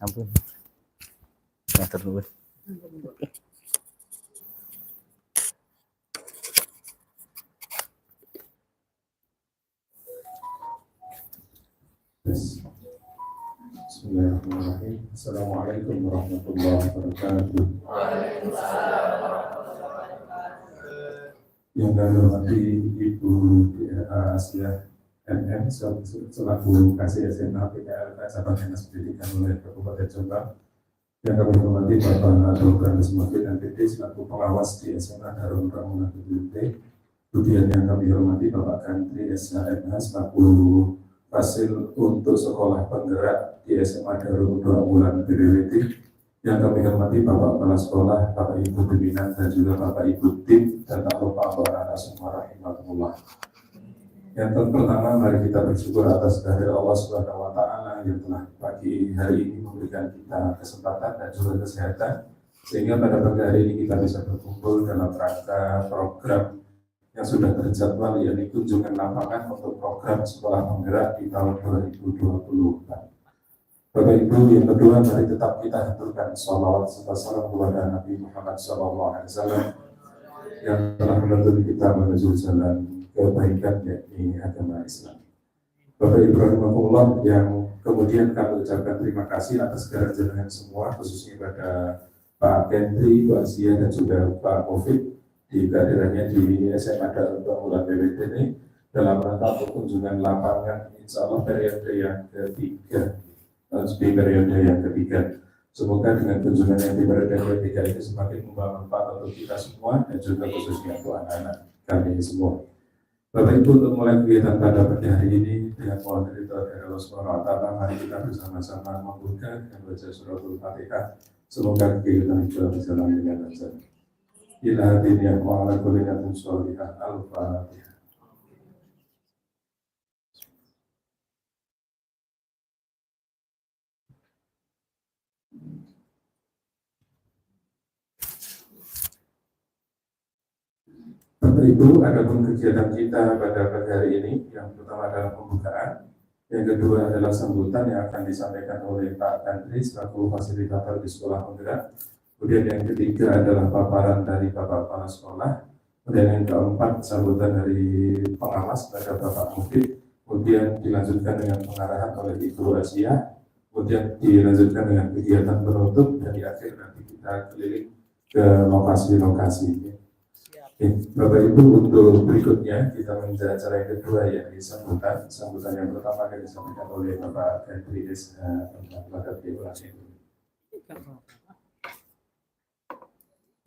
Ampun. Matur nuwun. Bismillahirrahmanirrahim. Assalamualaikum warahmatullahi wabarakatuh. Yang kami hormati Ibu Asia MM selaku Kasih SMA PKLK Cabang Dinas Pendidikan Wilayah Kabupaten Jombang. Yang kami hormati Bapak Dr. Desmondin MPD selaku pengawas di SMA Darul Ramunah BPT. Kemudian yang kami hormati Bapak Gantri SHMH selaku hasil untuk sekolah penggerak di SMA Darul Ramunah BPT. Yang kami hormati Bapak Kepala Sekolah, Bapak Ibu Pimpinan dan juga Bapak Ibu Tim dan tak lupa Bapak semua rahimahullah. Yang pertama, mari kita bersyukur atas kehadirat Allah Subhanahu wa Ta'ala yang telah pagi hari ini memberikan kita kesempatan dan juga kesehatan, sehingga pada pagi hari ini kita bisa berkumpul dalam rangka program yang sudah terjadwal, yakni kunjungan lapangan untuk program sekolah penggerak di tahun 2024. Bapak Ibu, yang kedua, mari tetap kita haturkan sholawat serta salam kepada Nabi Muhammad SAW yang telah menuntun kita menuju jalan kebaikan, yakni agama Islam. Bapak Ibu rahimahullah, yang kemudian kami ucapkan terima kasih atas kehadiran semua, khususnya pada Pak Gentri, Pak Asia dan juga Pak Mufid di kehadirannya di SMA Darul Ramunah BPT ini dalam rangka kunjungan lapangan insya Allah periode yang ketiga. Di periode yang ketiga, semoga dengan kunjungan yang di periode yang ketiga ini semakin membawa manfaat untuk kita semua dan juga khususnya untuk anak-anak kami semua. Bapak Ibu, untuk mulai kegiatan pada pagi hari ini dengan mohon ridho dari Allah Subhanahu wa Ta'ala, mari kita bersama-sama membuka dan baca suratul Fatihah. Semoga kegiatan itu berjalan dengan lancar. Ila hadiniyah wa ala kulli niyatin sholihah. Al-Fatihah. Bapak Ibu, adapun kegiatan kita pada pagi hari ini, yang pertama adalah pembukaan, yang kedua adalah sambutan yang akan disampaikan oleh Pak Gantri selaku fasilitator di sekolah penggerak, kemudian yang ketiga adalah paparan dari Bapak Kepala Sekolah, kemudian yang keempat sambutan dari pengawas pada Bapak Mufid, kemudian dilanjutkan dengan pengarahan oleh Ibu Asia, kemudian dilanjutkan dengan kegiatan penutup, dan di akhir nanti kita keliling ke lokasi-lokasi. Bapak Ibu, untuk berikutnya kita menuju acara yang kedua, yakni sambutan. Sambutan yang pertama akan disampaikan oleh Bapak Gantri SHMH.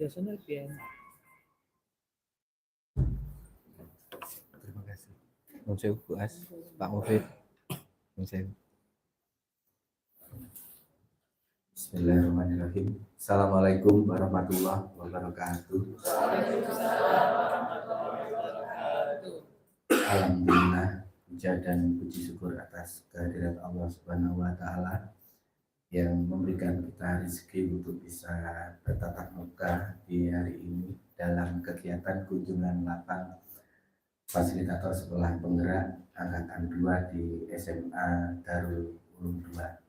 Biasanya lebih enak. Terima kasih. Nun sewu Bu As, Pak Mufid. Nun sewu. Bismillahirrahmanirrahim. Assalamualaikum warahmatullahi wabarakatuh. Alhamdulillah, puja dan puji syukur atas kehadirat Allah Subhanahu wa Ta'ala yang memberikan kita rezeki untuk bisa bertatap muka di hari ini dalam kegiatan kunjungan lapang fasilitator sekolah penggerak angkatan 2 di SMA Darul Ulum 2.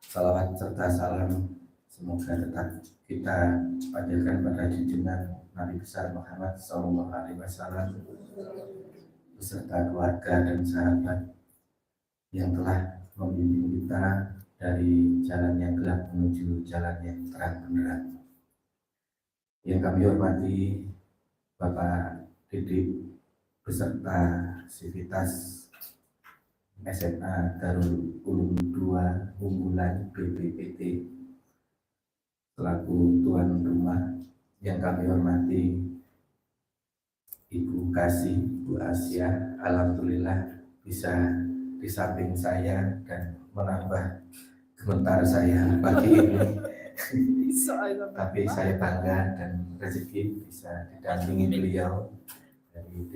Salawat serta salam semoga tetap kita panjatkan pada junjungan Nabi besar Muhammad SAW beserta keluarga dan sahabat yang telah membimbing kita dari jalan yang gelap menuju jalan yang terang benderang. Yang kami hormati Bapak Didik beserta Sivitas SMA Darul Ulum 2 Unggulan BPPT selaku tuan rumah. Yang kami hormati Ibu Kasih, Bu Asia, alhamdulillah bisa di samping saya dan menambah gemetar saya pagi ini. Tapi saya bangga dan rezeki bisa didampingi beliau dari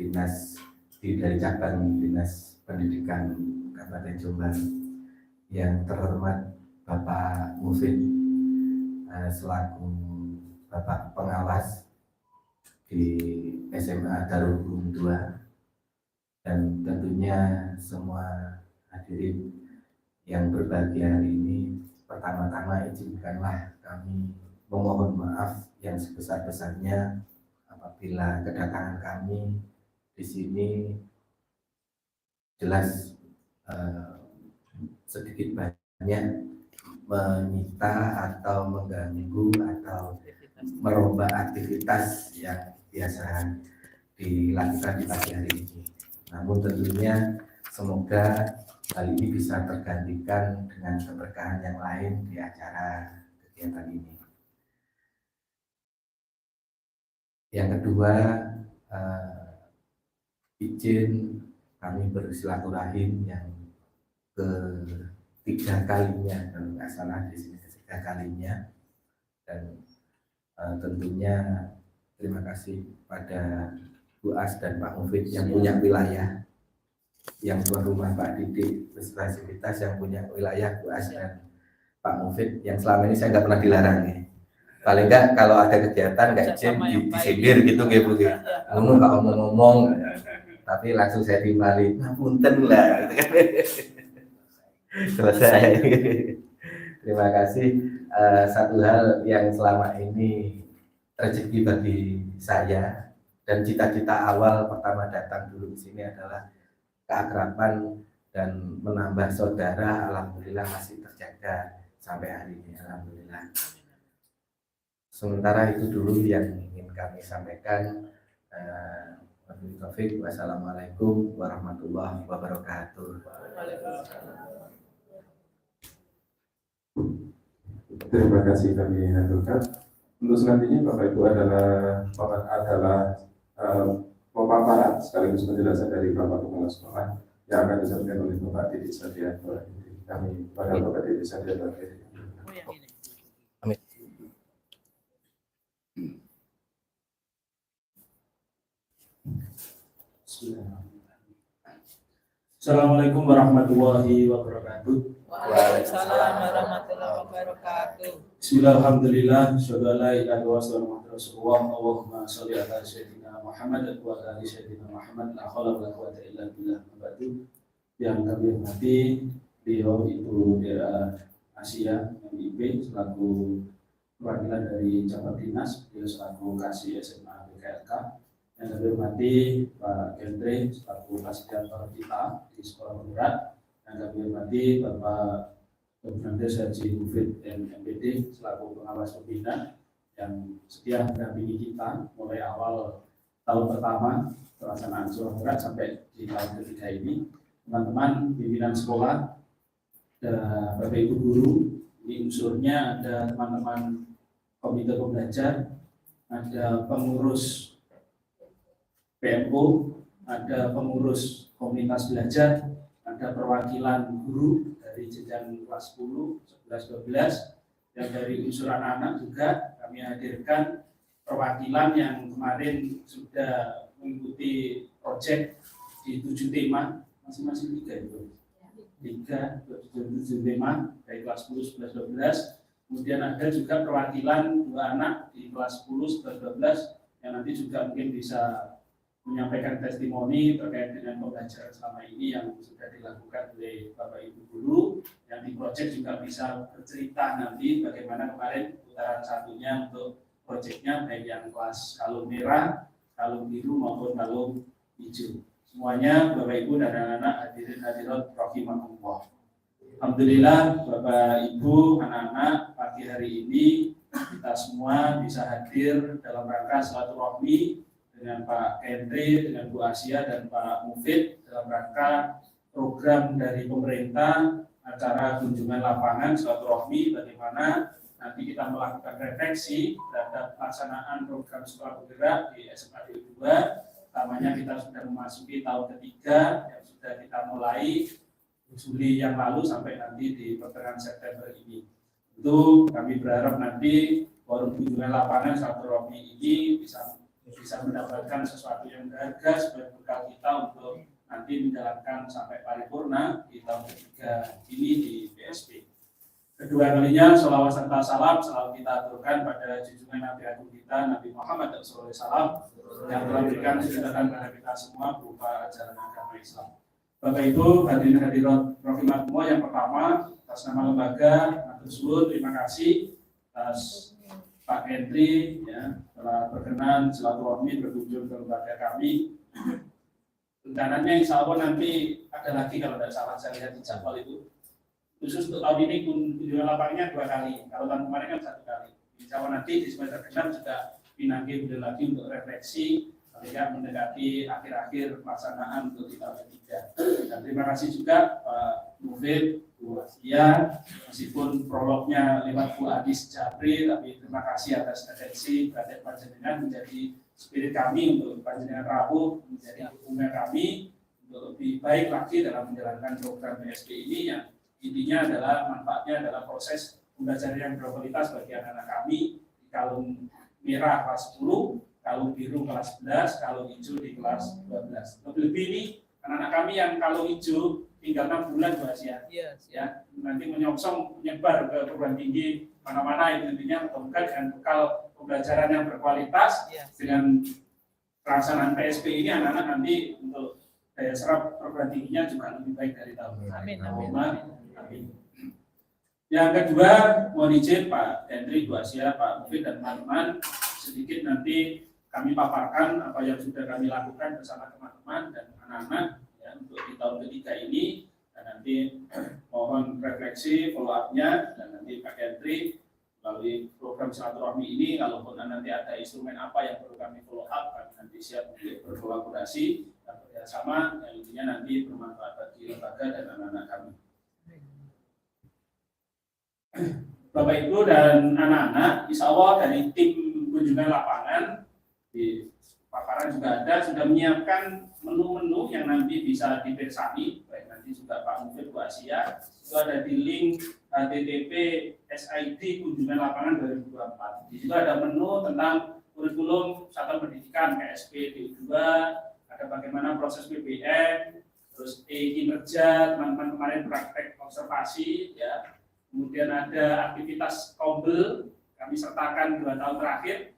dari cabang Dinas Pendidikan Kabupaten Jombang. Yang terhormat Bapak Mufid selaku Bapak pengawas di SMA Darul Ulum 2, dan tentunya semua hadirin yang berbahagia hari ini pertama-tama izinkanlah kami memohon maaf yang sebesar-besarnya apabila kedatangan kami di sini jelas sedikit banyak menyita atau mengganggu atau merubah aktivitas yang biasa dilakukan di pagi hari ini. Namun tentunya semoga hal ini bisa tergantikan dengan keberkahan yang lain di acara kegiatan ini. Yang kedua, izin kami bersilaturahim yang ketiga kalinya, kalau nggak salah di sini ketiga kalinya, dan tentunya terima kasih pada Bu As dan Pak Mufid yang punya wilayah, yang tuan rumah Pak Didik beserta sivitas yang punya wilayah, Bu As dan Pak Mufid yang selama ini saya nggak pernah dilarang ya. Paling nggak kalau ada kegiatan nggak izin disindir gitu nggih Bu ya. Ngomong kalau mau ngomong tapi langsung saya timbali, punten lah. Selesai. Terima kasih. Satu hal yang selama ini rezeki bagi saya dan cita-cita awal pertama datang dulu di sini adalah keakraban dan menambah saudara. Alhamdulillah masih terjaga sampai hari ini. Alhamdulillah. Sementara itu dulu yang ingin kami sampaikan. Wassalamualaikum warahmatullahi wabarakatuh. Terima kasih kami haturkan. Untuk selanjutnya Bapak Ibu adalah pemaparan sekaligus penjelasan dari Bapak Kepala Sekolah yang akan disampaikan oleh Bapak Didik Sadianto. Kami pada Bapak Didik Sadianto. Amin. Assalamualaikum warahmatullahi wabarakatuh. Waalaikumsalam warahmatullahi wabarakatuh. Bismillahirrahmanirrahim. Syada la ilaha illallah Rasulullah. Allahumma sholli ala sayyidina Muhammad wa ala ali sayyidina Muhammad. La haula wala quwwata illa billah. Yang kami hormati beliau Ibu Daerah Asia MIP selaku perwakilan dari cabang dinas, beliau selaku Kasih SMA BKLK. Yang kami hormati Pak Gendre selaku fasilitator kita di Sekolah Penggerak. Yang kami hormati Bapak Komandan Haji Mufid MPD selaku pengawas pembina yang setia mendampingi kita mulai awal tahun pertama pelaksanaan Sekolah Penggerak sampai di tahun ketiga ini. Teman-teman pimpinan sekolah, Bapak Ibu guru, ini unsurnya ada teman-teman komite pembelajar, ada pengurus PMO, ada pengurus komunitas belajar, ada perwakilan guru dari jenjang kelas 10, 11, 12, yang dari unsur anak-anak juga kami hadirkan perwakilan yang kemarin sudah mengikuti proyek di 7 tema, masing-masing 3 itu. 7 tema dari kelas 10, 11, 12. Kemudian ada juga perwakilan 2 anak di kelas 10, 11, 12 yang nanti juga mungkin bisa menyampaikan testimoni terkait dengan pembelajaran selama ini yang sudah dilakukan oleh Bapak Ibu guru, yang di proyek juga bisa bercerita nanti bagaimana kemarin putaran satunya untuk proyeknya baik yang kelas kalung merah, kalung biru maupun kalung hijau. Semuanya Bapak Ibu dan anak-anak hadirin hadirat rahimakumullah. Alhamdulillah Bapak Ibu, anak-anak, pagi hari ini kita semua bisa hadir dalam rangka silaturahmi dengan Pak Henry, dengan Bu Asia dan Pak Mufid dalam rangka program dari pemerintah acara kunjungan lapangan silaturahmi bagaimana nanti kita melakukan refleksi terhadap pelaksanaan program sekolah bergerak di SMA 2. Utamanya kita sudah memasuki tahun ketiga yang sudah kita mulai Juli yang lalu sampai nanti di pertengahan September ini. Itu kami berharap nanti forum kunjungan lapangan silaturahmi ini bisa mendapatkan sesuatu yang berharga sebagai bekal kita untuk nanti menjalankan sampai paripurna di tahun ketiga ini di BSP. Kedua kalinya sholawat serta salam selalu kita aturkan pada junjungan Nabi Agung kita Nabi Muhammad SAW yang telah memberikan kecerdasan kepada kita semua berupa ajaran agama Islam. Bapak Ibu hadirin hadirat rahimakumullah, yang pertama atas nama lembaga Tersebut terima kasih atas Pak Henry ya telah berkenan silaturahmi berkunjung ke lembaga kami. Rencananya insya Allah nanti ada lagi kalau tidak salah saya lihat di jadwal itu. Khusus untuk tahun ini kunjungan lapangannya 2 kali. Kalau tahun kemarin kan 1 kali. Insya Allah nanti di semester ke-6 juga Pinangki beliau lagi untuk refleksi ketika mendekati akhir-akhir pelaksanaan untuk di tahun ketiga. Dan terima kasih juga Pak Mufid, Bu Asia, meskipun prolognya lewat Bu Adis Jabri, tapi terima kasih atas atensi perhatian panjenengan menjadi spirit kami untuk panjenengan Rabu, menjadi dukungan kami untuk lebih baik lagi dalam menjalankan program PSB ini yang intinya adalah manfaatnya adalah proses pembelajaran yang berkualitas bagi anak-anak kami di kalung merah kelas 10, kalung biru kelas 11, kalung hijau di kelas 12. Lebih-lebih ini anak-anak kami yang kalung hijau tinggal 6 bulan Bu Asia. Ya, nanti menyongsong menyebar ke perguruan tinggi mana-mana itu intinya mudah-mudahan dengan bekal pembelajaran yang berkualitas dengan pelaksanaan PSB ini anak-anak nanti untuk daya serap perguruan tingginya juga lebih baik dari tahun Amin. Amin. Yang kedua, mohon izin Pak Henry, Bu Asia, Pak Mufid dan teman-teman sedikit nanti kami paparkan apa yang sudah kami lakukan bersama teman-teman dan anak-anak ya, untuk di tahun ketiga ini dan nanti mohon refleksi follow up-nya dan nanti Pak Henry melalui program silaturahmi ini kalaupun nanti ada instrumen apa yang perlu kami follow up kami nanti siap untuk berkolaborasi dan bekerjasama yang intinya nanti bermanfaat bagi lembaga dan anak-anak kami. Bapak Ibu dan anak-anak, insya Allah dari tim kunjungan lapangan di paparan juga ada sudah menyiapkan menu-menu yang nanti bisa dipersani, baik nanti juga Pak Mufid Bu Asia itu ada di link HTTP SID kunjungan lapangan 2024. Di situ ada menu tentang kurikulum satuan pendidikan KSP D2, ada bagaimana proses PBN, terus kinerja teman-teman kemarin praktek observasi ya. Kemudian ada aktivitas Kombel, kami sertakan 2 tahun terakhir,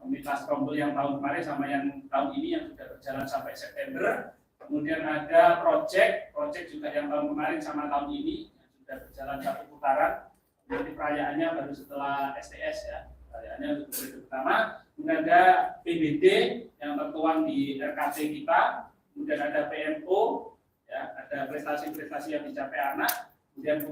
aktivitas Kombel yang tahun kemarin sama yang tahun ini yang sudah berjalan sampai September. Kemudian ada project juga yang tahun kemarin sama tahun ini yang sudah berjalan 1 putaran. Nanti perayaannya baru setelah STS ya, perayaannya untuk periode pertama. Kemudian ada PBD yang tertuang di RKT kita, kemudian ada PMO, ya, ada prestasi-prestasi yang dicapai anak. Kemudian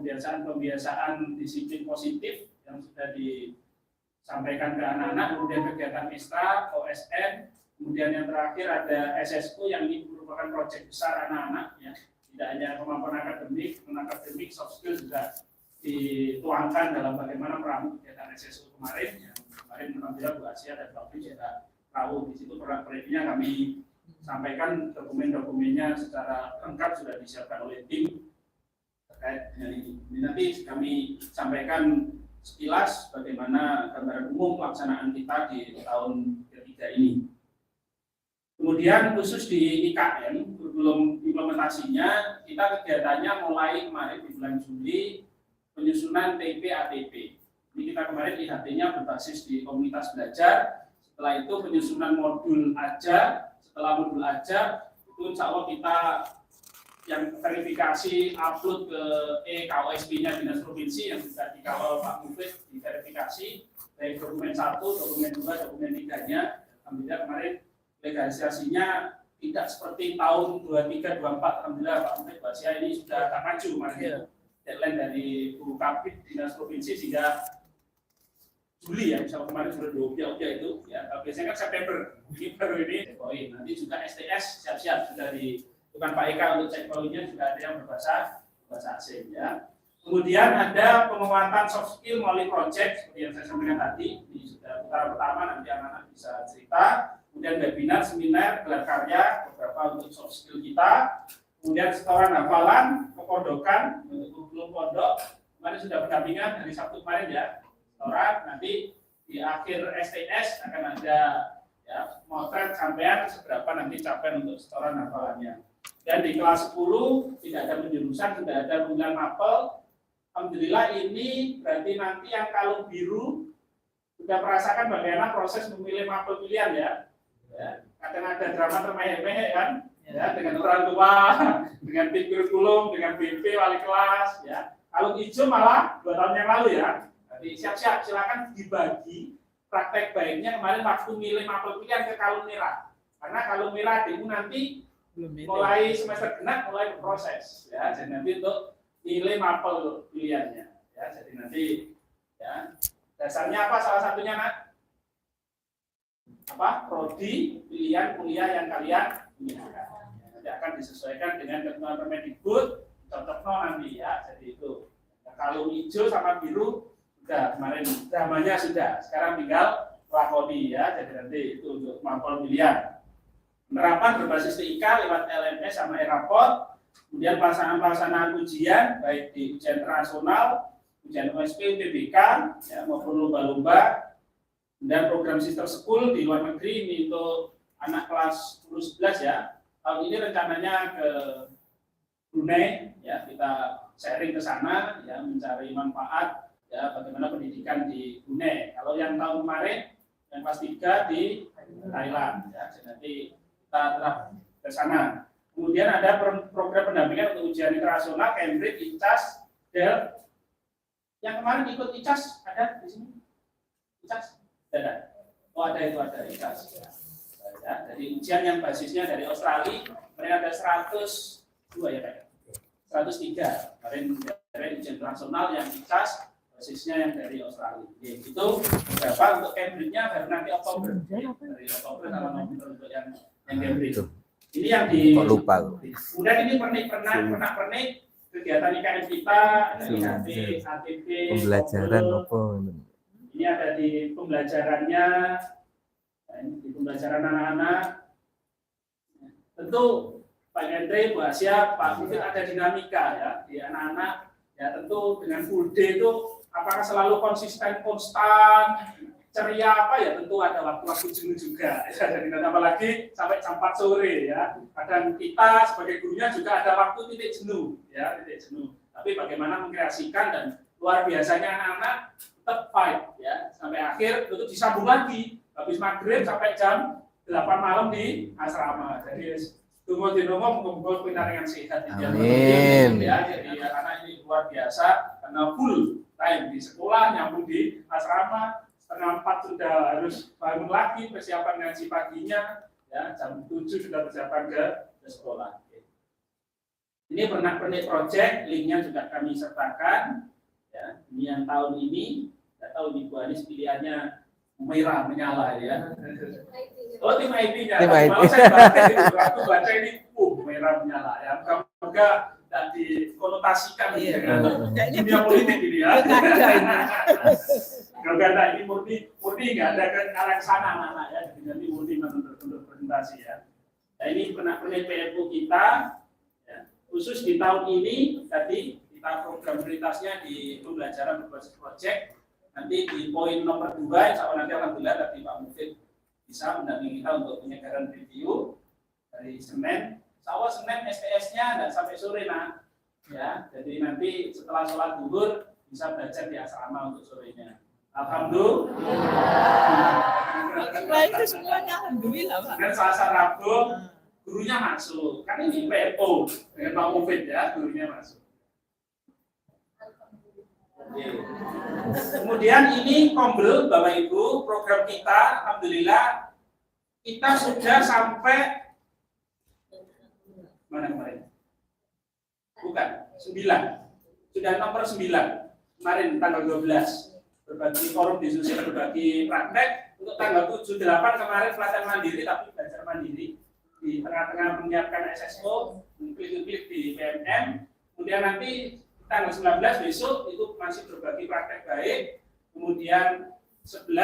pembiasaan disiplin positif yang sudah disampaikan ke anak-anak, kemudian kegiatan ekstra, OSN, kemudian yang terakhir ada SSO yang ini merupakan proyek besar anak-anak, ya. Tidak hanya kemampuan akademik, non-akademik, soft skill juga dituangkan dalam bagaimana meramu kegiatan SSO kemarin, yang kemarin alhamdulillah Bu Asia dan Pak Fitri juga tahu di situ proyeknya kami sampaikan dokumen-dokumennya secara lengkap sudah disiapkan oleh tim. Terkait dengan ini nanti kami sampaikan sekilas bagaimana gambaran umum pelaksanaan kita di tahun ketiga ini. Kemudian khusus di IKN, kurikulum implementasinya, kita kegiatannya mulai kemarin di bulan Juli penyusunan TP-ATP. Ini kita kemarin IHT-nya berbasis di komunitas belajar, setelah itu penyusunan modul aja, setelah modul aja, itu insya Allah kita yang verifikasi upload ke KOSP-nya Dinas Provinsi yang sudah dikawal Pak Mufid diverifikasi baik dokumen 1, dokumen 2, dokumen 3-nya. Alhamdulillah kemarin legalisasinya tidak seperti tahun 23-24. Alhamdulillah Pak Mufid Bu Asia ini sudah agak maju kemarin deadline dari Bu Kapit Dinas Provinsi sehingga Juli ya, misalnya kemarin sudah diobjek itu ya, biasanya kan September ini baru ini poin. Nanti juga STS siap-siap sudah di bukan Pak Eka untuk cek poinnya juga ada yang berbahasa asing ya. Kemudian ada penguatan soft skill melalui project seperti yang saya sampaikan tadi. Ini sudah putaran pertama, nanti anak-anak bisa cerita. Kemudian webinar, seminar, gelar karya beberapa untuk soft skill kita. Kemudian setoran hafalan, kepondokan untuk kurikulum pondok. Kemarin sudah pendampingan dari Sabtu kemarin ya. Setoran nanti di akhir STS akan ada ya motret sampean seberapa nanti capaian untuk setoran hafalannya. Dan di kelas 10 tidak ada penjurusan, sudah ada pemilihan mapel. Alhamdulillah ini berarti nanti yang kalung biru sudah merasakan bagaimana proses memilih mapel pilihan ya. Kadang ada drama termehek-mehek kan, ya, dengan orang tua, dengan tim kurikulum, dengan BP wali kelas, ya. Kalau hijau malah 2 tahun yang lalu ya. Jadi siap-siap, silakan dibagi praktek baiknya kemarin waktu milih mapel pilihan ke kalung merah. Karena kalung merah demo nanti mulai semester genap mulai berproses ya. Jadi nanti untuk milih mapel pilihannya ya. Jadi nanti ya dasarnya apa salah satunya nak? Apa? Prodi pilihan kuliah yang kalian inginkan. Nanti akan disesuaikan dengan ketentuan Permendikbud, cocok nanti ya. Jadi itu. Nah, kalau hijau sama biru sudah kemarin dramanya sudah. Sekarang tinggal lakoni ya. Jadi nanti itu untuk mapel pilihan. Penerapan berbasis TIK lewat LMS sama e-raport. Kemudian pelaksanaan ujian baik di ujian internasional, ujian OSP, UTBK, ya, maupun lomba-lomba, dan program sister school di luar negeri ini untuk anak kelas 10-11 ya. Tahun ini rencananya ke Brunei, ya kita sharing ke sana, ya mencari manfaat, ya bagaimana pendidikan di Brunei. Kalau yang tahun kemarin yang kelas 3 di Thailand, ya jadi nanti kita tetap ke sana. Kemudian ada program pendampingan untuk ujian internasional, Cambridge, ICAS, DEL. Yang kemarin ikut ICAS ada di sini? ICAS? Ada. Oh ada itu ada ICAS. Ya, jadi ujian yang basisnya dari Australia, mereka ada 102 ya Pak? 103. Kemarin dari ujian internasional yang ICAS, basisnya yang dari Australia. Itu berapa untuk Cambridge-nya baru nanti Oktober. Dari Oktober kalau November untuk yang Cambridge. Ini yang di lupa. Kemudian ini pernah kegiatan IKN kita, ada IKT, ATP, Pembelajaran apa? Ini ada di pembelajarannya, di pembelajaran anak-anak. Tentu Pak Hendri, Bu Asia, Pak Mufid ada dinamika ya di anak-anak. Ya tentu dengan full day itu apakah selalu konsisten, konstan, ceria apa ya tentu ada waktu-waktu jenuh juga ya, jadi apalagi sampai jam 4 sore ya. Kadang kita sebagai gurunya juga ada waktu titik jenuh ya, titik jenuh. Tapi bagaimana mengkreasikan dan luar biasanya anak-anak tetap fight ya sampai akhir itu disambung lagi habis maghrib sampai jam 8 malam di asrama. Jadi tunggu di nomor mengumpul pindahan yang sehat. Amin. Ya, jadi anak ini luar biasa karena full time di sekolah nyambung di asrama. Setengah 4 sudah harus bangun lagi persiapan ngaji paginya ya, jam 7 sudah persiapan ke sekolah. Ini pernak-pernik project, linknya juga kami sertakan ya. Ini yang tahun ini, tidak tahu Ibu Anis pilihannya merah menyala ya. Oh tim IT-nya. Kalau saya baca ini merah menyala ya. Moga tidak dikonotasikan dengan dunia politik ini ya. Kalau ada ini murni nggak ada ke arah sana anak-anak ya, jadi murni untuk presentasi ya. Nah ini pernak-pernik PFU kita, ya. Khusus di tahun ini tadi kita program prioritasnya di pembelajaran berbasis project. Nanti di poin nomor 2, insya Allah nanti alhamdulillah tadi Pak Mufid bisa mendampingi kita untuk penyegaran review dari Senin. Insya Allah Senin STS-nya dan sampai sore nah, ya. Jadi nanti setelah sholat zuhur bisa belajar di asrama untuk sorenya. Alhamdulillah itu semuanya alhamdulillah Pak. Dan Selasa Rabu gurunya masuk. Kan ini PFO dengan Pak Mufid ya, gurunya masuk. Kemudian ini Kombel Bapak Ibu, program kita alhamdulillah kita sudah sampai mana kemarin? Bukan, 9. Sudah nomor 9. Kemarin tanggal 12. Berbagi forum diskusi, berbagi praktek untuk tanggal 7-8 kemarin pelatihan mandiri tapi belajar mandiri di tengah-tengah menyiapkan SSO, klik-klik di PMM. Kemudian nanti tanggal 19 besok itu masih berbagi praktek baik. Kemudian 11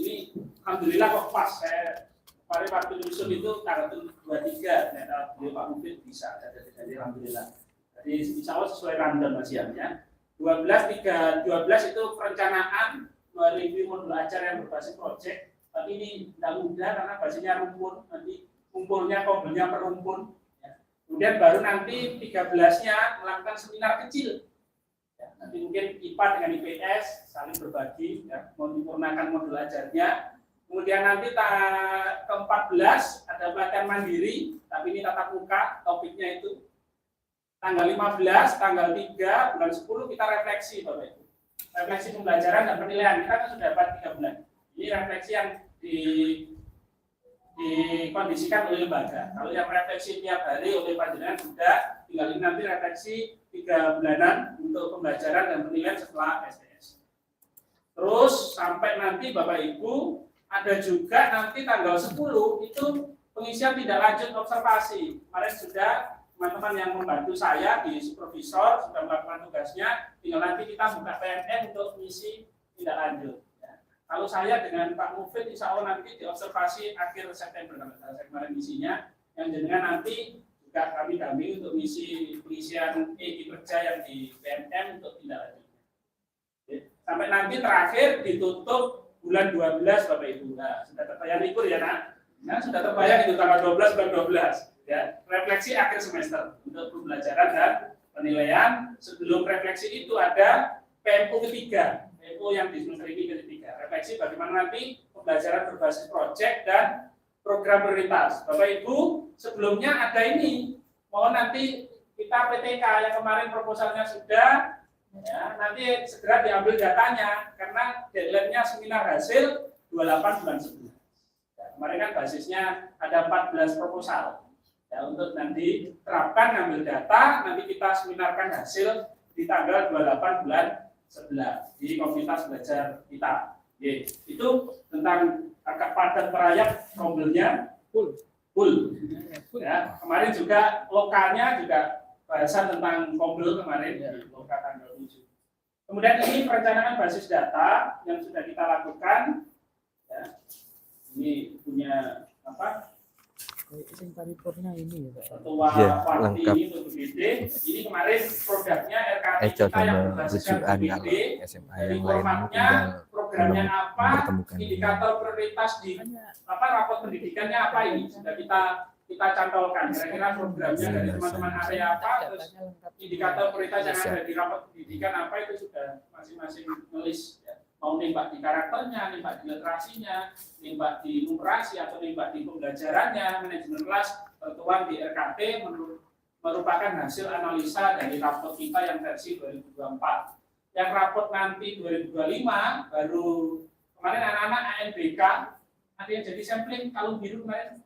ini alhamdulillah kok pas saya kemarin waktu nyusun itu tanggal 23 ternyata beliau Pak Mufid bisa jadi alhamdulillah. Jadi insya Allah sesuai random masihnya. 12 itu perencanaan mereview modul ajar yang berbasis project, tapi ini tidak mudah karena basisnya rumpun, nanti kumpulnya Kombelnya per rumpun ya. Kemudian baru nanti 13-nya melakukan seminar kecil ya. Nanti mungkin IPA dengan IPS saling berbagi ya, menyempurnakan modul ajarnya. Kemudian nanti ke-14 ada pelatihan mandiri, tapi ini tatap muka, topiknya itu tanggal 15, tanggal 3, bulan 10 kita refleksi Bapak Ibu. Refleksi pembelajaran dan penilaian kita kan sudah dapat 3 bulan. Ini refleksi yang dikondisikan oleh lembaga. Kalau yang refleksi tiap hari oleh panjenengan sudah, tinggal ini nanti refleksi 3 bulanan untuk pembelajaran dan penilaian setelah STS. Terus sampai nanti Bapak Ibu ada juga nanti tanggal 10 itu pengisian tidak lanjut observasi. Kemarin sudah teman-teman yang membantu saya di supervisor sudah melakukan tugasnya, tinggal nanti kita buka PMN untuk mengisi tidak lanjut. Ya. Kalau saya dengan Pak Mufid insya Allah nanti di observasi akhir September, saya kemarin misinya, yang jenengan nanti juga kami dampingi untuk misi pengisian kerja yang di PMN untuk tidak lanjut. Ya. Sampai nanti terakhir ditutup bulan 12 Bapak Ibu. Nah, sudah terbayang libur ya nak? Nah, sudah terbayang itu tanggal 12 bulan 12. Ya, refleksi akhir semester untuk pembelajaran dan penilaian. Sebelum refleksi itu ada PMO ketiga, PMO yang di semester ini ketiga. Refleksi bagaimana nanti pembelajaran berbasis proyek dan program prioritas. Bapak Ibu, sebelumnya ada ini, mohon nanti kita PTK yang kemarin proposalnya sudah, ya, nanti segera diambil datanya karena deadline-nya seminar hasil 28 bulan 11. Ya, kemarin kan basisnya ada 14 proposal. Ya, untuk nanti terapkan ngambil data, nanti kita seminarkan hasil di tanggal 28 bulan 11 di komunitas belajar kita. Oke, itu tentang agak padat merayap kompilnya full. Ya, kemarin juga lokalnya juga bahasan tentang kompil kemarin di lokal tanggal 7. Kemudian ini perencanaan basis data yang sudah kita lakukan. Ya, ini punya apa? Paripurna ini Ketua Parti ini untuk BPD. Ini kemarin produknya RKT kita yang berbasiskan BPD. Dari formatnya, programnya apa, indikator prioritas di rapor pendidikannya apa ini sudah kita cantolkan. Kira-kira programnya dari teman-teman area apa, terus indikator prioritas yang ada di rapor pendidikan apa itu sudah masing-masing nulis. Ya. Mau nembak di karakternya, nembak di literasinya, nembak di numerasi atau nembak di pembelajarannya, manajemen kelas tertuang di RKT merupakan hasil analisa dari raport kita yang versi 2024. Yang raport nanti 2025 baru kemarin anak-anak ANBK ada yang jadi sampling kalung biru kemarin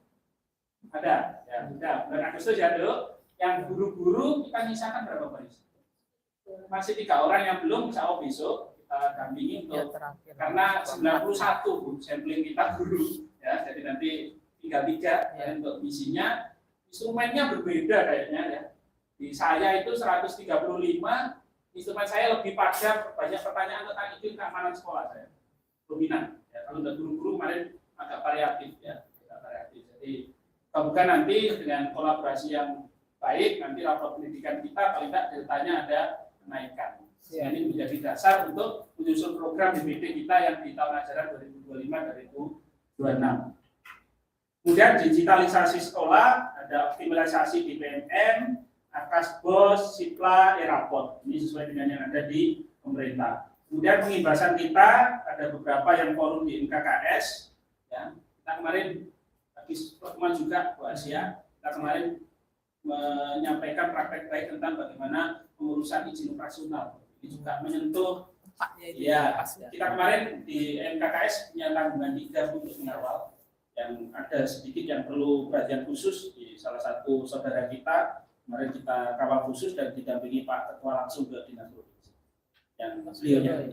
ada, ya sudah bulan Agustus ya dulu. Yang guru-guru kita nyisakan berapa Pak? Masih 3 orang yang belum, insya Allah besok dampingi untuk karena 91 Bu sampling kita guru ya, jadi nanti tinggal 3 ya, untuk misinya. Instrumennya berbeda kayaknya ya. Di saya itu 135, instrumen saya lebih pada banyak pertanyaan tentang izin keamanan sekolah saya. Dominan. Ya, kalau untuk guru-guru kemarin agak variatif ya, Jadi semoga nanti dengan kolaborasi yang baik nanti rapor pendidikan kita paling tidak datanya ada kenaikan. Ya. Ini menjadi dasar untuk menyusun program BPD kita yang di tahun ajaran 2025-2026. Kemudian digitalisasi sekolah, ada optimalisasi di PMN, Akasbos, Sipla, Eraport. Ini sesuai dengan yang ada di pemerintah. Kemudian pengimbasan kita, ada beberapa yang forum di MKKS. Ya. Kita kemarin bagi pertemuan juga Bu Asia, kita kemarin menyampaikan praktek baik tentang bagaimana pengurusan izin operasional. Ini juga menyentuh ya, kita kemarin di MKKS punya tanggungan 3 untuk mengawal yang ada sedikit yang perlu perhatian khusus di salah satu saudara kita kemarin kita kawal khusus dan didampingi Pak Ketua langsung ke Dinas Provinsi yang beliaunya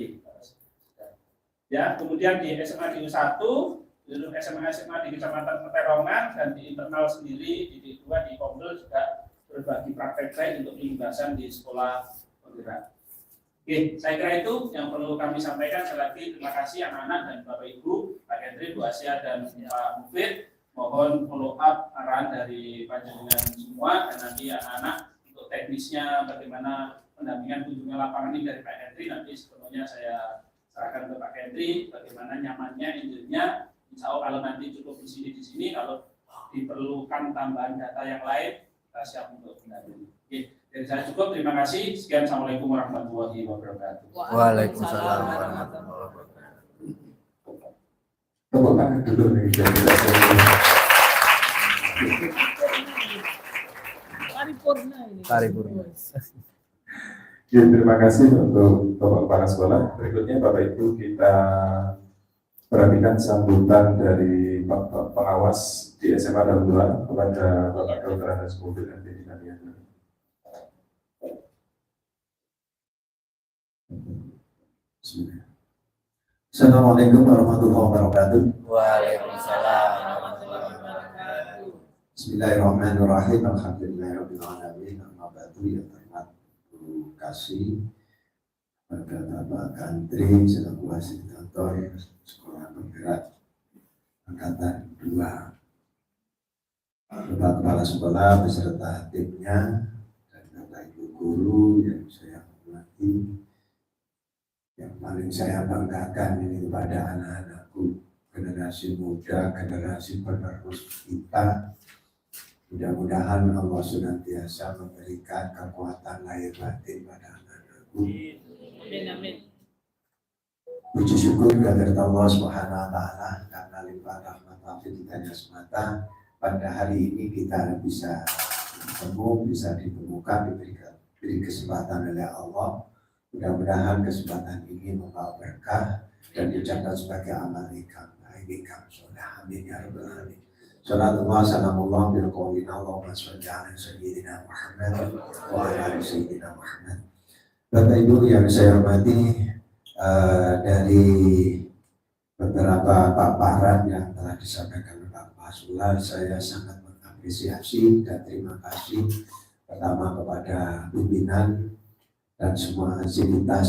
ya. Kemudian di SMA di 1 seluruh SMA di Kecamatan Peterongan dan di internal sendiri di D2 di Kombel juga berbagi praktek baik untuk pengimbasan di sekolah penggerak. Oke, saya kira itu yang perlu kami sampaikan. Sekali lagi terima kasih anak-anak dan Bapak Ibu, Pak Hendri, Bu Asia dan Pak Mufid. Mohon follow up arahan dari panjenengan semua dan nanti anak-anak untuk teknisnya bagaimana pendampingan kunjungan lapangan ini dari Pak Hendri nanti sepenuhnya saya serahkan ke Pak Hendri bagaimana nyamannya intinya. Insya Allah kalau nanti cukup di sini kalau diperlukan tambahan data yang lain kita siap untuk mendampingi. Oke. Dari saya cukup, terima kasih. Sekian, Assalamualaikum warahmatullahi wabarakatuh. Waalaikumsalam warahmatullahi wabarakatuh. Tepuk tangan dulu nih. paripurna ini. Paripurna. Ya, terima kasih untuk Bapak Kepala Sekolah. Berikutnya Bapak Ibu kita perhatikan sambutan dari Bapak Pengawas di SMA Darul Dua kepada Bapak Dr. Andes Mufid MPD Nadia. Assalamualaikum warahmatullahi wabarakatuh. Waalaikumsalam warahmatullahi wabarakatuh. Bismillahirrahmanirrahim. Alhamdulillahirabbil alamin. Amma ba'du, yang terhormat Guru Kasih, pada Bapak Kantri selaku Fasilitator Sekolah Penggerak Angkatan 2, Bapak Kepala Sekolah beserta timnya, dan Bapak Ibu Guru yang saya hormati. Yang paling saya banggakan ini kepada anak-anakku, generasi muda, generasi penerus kita. Mudah-mudahan Allah senantiasa memberikan kekuatan lahir batin pada anak-anakku. Amin. Puji syukur kehadirat Allah Subhanahu wa Ta'ala, karena limpah rahmat taufiknya semata pada hari ini kita bisa bertemu, bisa ditemukan, diberi kesempatan oleh Allah. Mudah-mudahan kesempatan ini membawa berkah dan dicatat sebagai amal ikam soleh. Amin ya rabbal alamin. Salatullah salamullah bil qawlina Allahumma sholli ala sayyidina Muhammad wa ala ali sayyidina Muhammad. Bapak Ibu yang saya hormati, dari beberapa paparan yang telah disampaikan oleh Pak Pasulan, saya sangat mengapresiasi dan terima kasih pertama kepada pimpinan dan semua fasilitas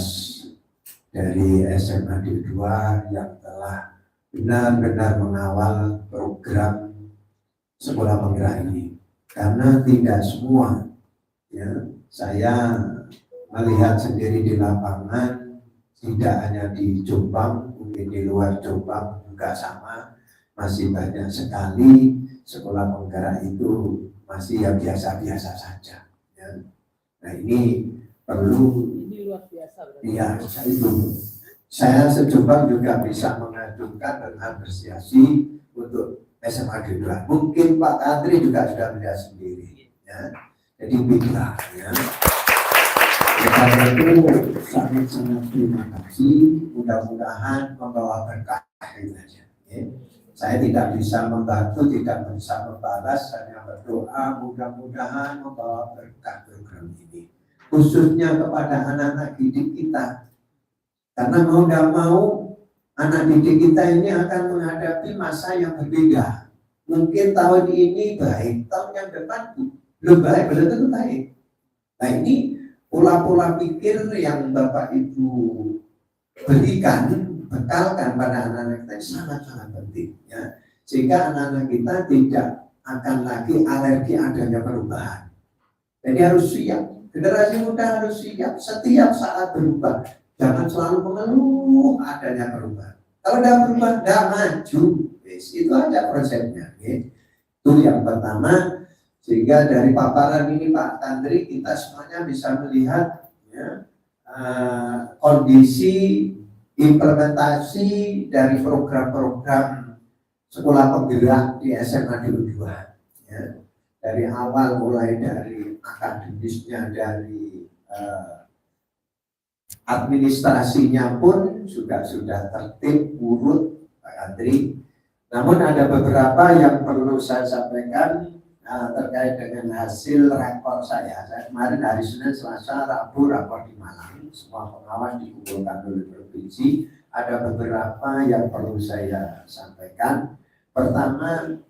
dari SMA Darul Dua yang telah benar-benar mengawal program sekolah penggerak ini. Karena tidak semua, ya, saya melihat sendiri di lapangan, tidak hanya di Jombang, mungkin di luar Jombang juga sama, masih banyak sekali sekolah penggerak itu masih yang biasa-biasa saja. Ya. Nah ini perlu, Ini luar biasa. iya, itu. Saya sejombang juga bisa mengajukan dan apresiasi untuk SMA Darul Dua. Mungkin Pak Kantri juga sudah melihat sendiri. Ya. Jadi beda. Ya. Karena itu sangat-sangat terima kasih. Mudah-mudahan membawa berkah itu saja. Ya. Saya tidak bisa membantu, tidak bisa membalas, hanya berdoa mudah-mudahan membawa berkah program ini. Khususnya kepada anak-anak didik kita, karena mau tidak mau anak didik kita ini akan menghadapi masa yang berbeda. Mungkin tahun ini baik, tahun yang depan belum baik, belum tentu baik. Nah ini pola-pola pikir yang Bapak Ibu berikan, bekalkan pada anak-anak kita sangat-sangat penting, ya. Sehingga anak-anak kita tidak akan lagi alergi adanya perubahan. Jadi harus siap. Generasi muda harus siap setiap saat berubah. Jangan selalu mengeluh adanya perubahan. Kalau tidak berubah, tidak maju. Yes, itu aja konsepnya. Ya. Itu yang pertama. Sehingga dari paparan ini Pak Kantri, kita semuanya bisa melihat, ya, kondisi implementasi dari program-program sekolah penggerak di SMA Darul Dua. Ya. Dari awal mulai dari akademisnya, dari administrasinya pun juga sudah tertib, urut Pak Kantri. Namun ada beberapa yang perlu saya sampaikan terkait dengan hasil rakor saya. Saya kemarin hari Senin, Selasa, Rabu rakor di Malang. Semua pengawas dikumpulkan oleh provinsi. Ada beberapa yang perlu saya sampaikan. Pertama,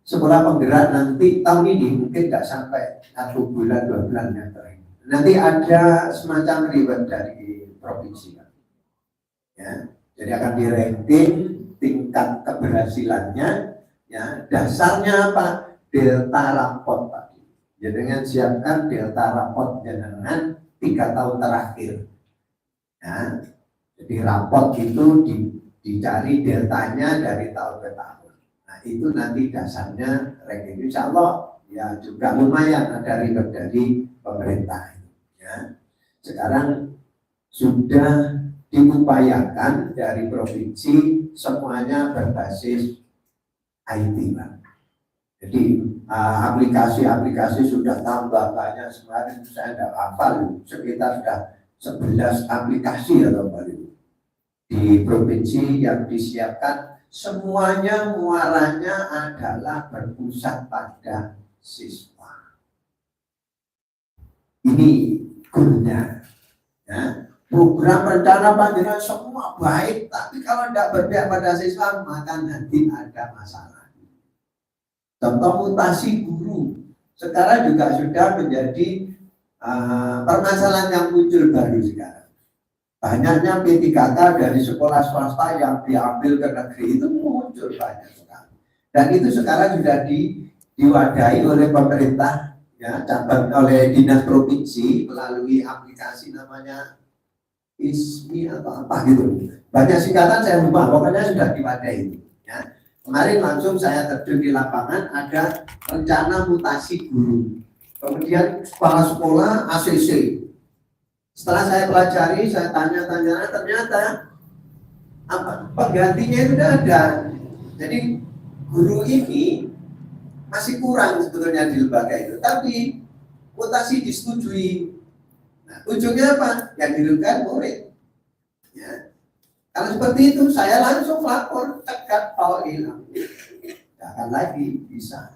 sekolah penggerak nanti tahun ini mungkin nggak sampai 1 bulan 2 bulan yang terakhir. Nanti ada semacam reward dari provinsi, ya. Jadi akan di-ranking tingkat keberhasilannya, ya. Dasarnya apa? Delta raport, Pak. Ya, dengan siapkan delta raport dengan 3 tahun terakhir. Ya. Jadi raport itu dicari deltanya dari tahun ke tahun. Nah itu nanti dasarnya ranking, insya Allah ya juga lumayan ada reward dari pemerintah. Ya. Sekarang sudah diupayakan dari provinsi semuanya berbasis IT, Pak. Jadi aplikasi-aplikasi sudah tambah banyak. Semarin saya tidak hafal, sekitar sudah 11 aplikasi atau baru di provinsi yang disiapkan. Semuanya muaranya adalah berpusat pada siswa. Ini gurunya. Ya. Program rencana pembinaan semua baik, tapi kalau tidak berpihak pada siswa maka nanti ada masalah. Contoh mutasi guru sekarang juga sudah menjadi permasalahan yang muncul baru sekarang. Banyaknya P3K dari sekolah swasta yang diambil ke negeri itu muncul banyak sekali. Dan itu sekarang sudah diwadahi oleh pemerintah, ya, cabang oleh dinas provinsi melalui aplikasi namanya ISMI atau apa gitu. Banyak singkatan saya lupa, pokoknya sudah diwadahi. Ya. Kemarin langsung saya terjun di lapangan, ada rencana mutasi guru. Kemudian kepala sekolah ACC. Setelah saya pelajari, saya tanya-tanya, ternyata penggantinya itu sudah ada. Jadi guru ini masih kurang sebetulnya di lembaga itu, tapi mutasi disetujui. Nah, ujungnya apa? Yang dirugikan murid. Ya. Kalau seperti itu, saya langsung lapor, cegat kalau hilang. Tidak akan lagi bisa.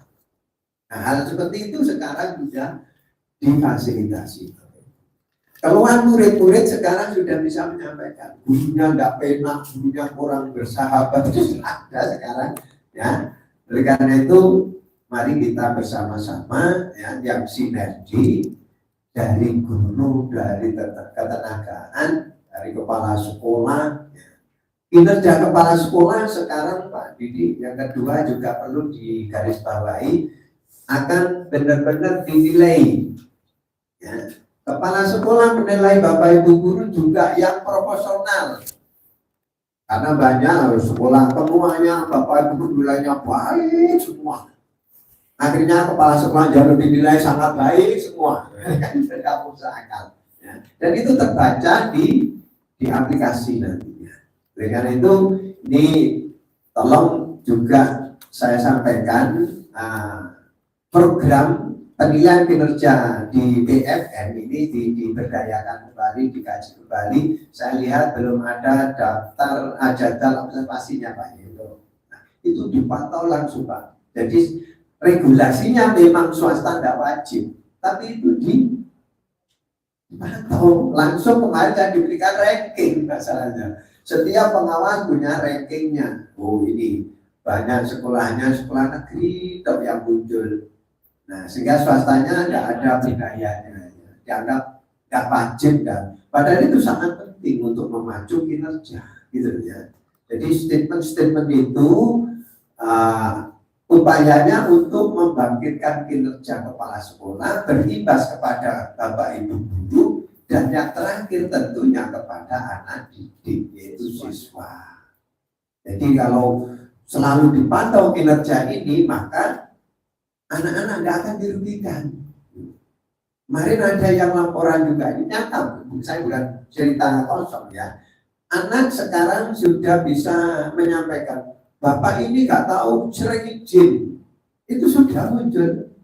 Nah, hal seperti itu sekarang sudah difasilitasi. Keluhan murid-murid sekarang sudah bisa menyampaikan, gurunya nggak penak, gurunya kurang bersahabat, itu ada sekarang. Ya, oleh karena itu, mari kita bersama-sama, ya, yang sinergi dari guru, dari ketenagaan, dari kepala sekolah. Kinerja kepala sekolah sekarang Pak Didi, yang kedua juga perlu digarisbawahi, akan benar-benar dinilai. Ya. Kepala sekolah menilai Bapak Ibu guru juga yang proporsional. Karena banyak sekolah semuanya Bapak Ibu guru nilainya baik semua. Akhirnya kepala sekolah jauh dinilai sangat baik semua. Tidak usah akal. Ya. Dan itu terbaca di aplikasi nantinya. Oleh karena itu, ini tolong juga saya sampaikan program penilaian kinerja di BFN ini diberdayakan kembali, dikaji kembali. Saya lihat belum ada daftar jadwal observasinya Pak Yendo. Nah, itu dipantau langsung Pak. Jadi regulasinya memang swasta tidak wajib, tapi itu dipantau langsung. Kemarin saya diberikan ranking masalahnya. Setiap pengawas punya rankingnya. Oh ini banyak sekolahnya sekolah negeri yang muncul. Nah, sehingga swastanya tidak ada budayanya, dianggap tidak wajib dan padahal itu sangat penting untuk memacu kinerja, gitu ya. Jadi statement-statement itu upayanya untuk membangkitkan kinerja kepala sekolah, berimbas kepada Bapak Ibu guru, dan yang terakhir tentunya kepada anak didik, yaitu siswa. Jadi kalau selalu dipantau kinerja ini, maka anak-anak tidak akan dirugikan. Kemarin ada yang laporan juga, ini nyata, saya bukan cerita kosong ya. Anak sekarang sudah bisa menyampaikan, Bapak ini nggak tahu sering izin, itu sudah muncul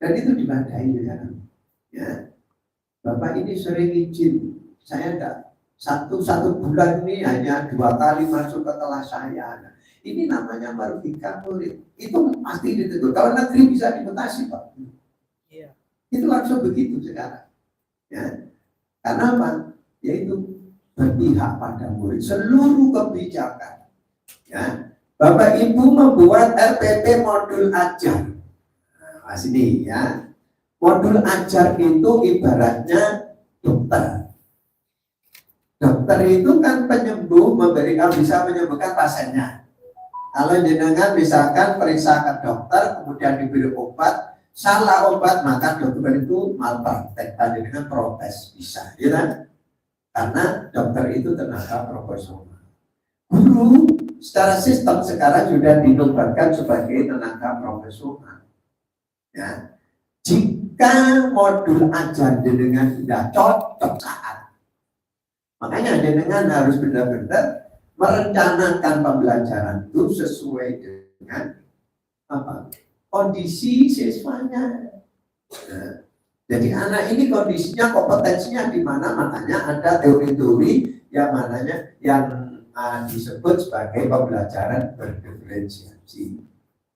dan itu dibandai sekarang. Ya, Bapak ini sering izin, saya enggak satu bulan ini hanya 2 kali masuk ke kelas saya. Nah, ini namanya merugikan murid. Itu pasti ditegur. Kalau negeri bisa dimutasi Pak. Iya. Itu langsung begitu sekarang. Ya. Karena apa? Yaitu berpihak pada murid. Seluruh kebijakan. Ya. Bapak Ibu membuat RPP modul ajar. Nah, sini ya. Modul ajar itu ibaratnya dokter. Dokter itu kan penyembuh, bisa menyembuhkan pasiennya. Kalau jenengan misalkan periksa ke dokter, kemudian diberi obat, salah obat, maka dokter itu malpraktek, dengan protes bisa, ya kan? Karena dokter itu tenaga profesional. Guru secara sistem sekarang sudah dinobatkan sebagai tenaga profesional. Ya. Jika modul ajar jenengan sudah cocok saat, makanya jenengan harus benar-benar merencanakan pembelajaran itu sesuai dengan apa? kondisi siswanya. Nah, jadi anak ini kondisinya, kompetensinya di mana, makanya ada teori-teori yang mananya yang disebut sebagai pembelajaran berdiferensiasi.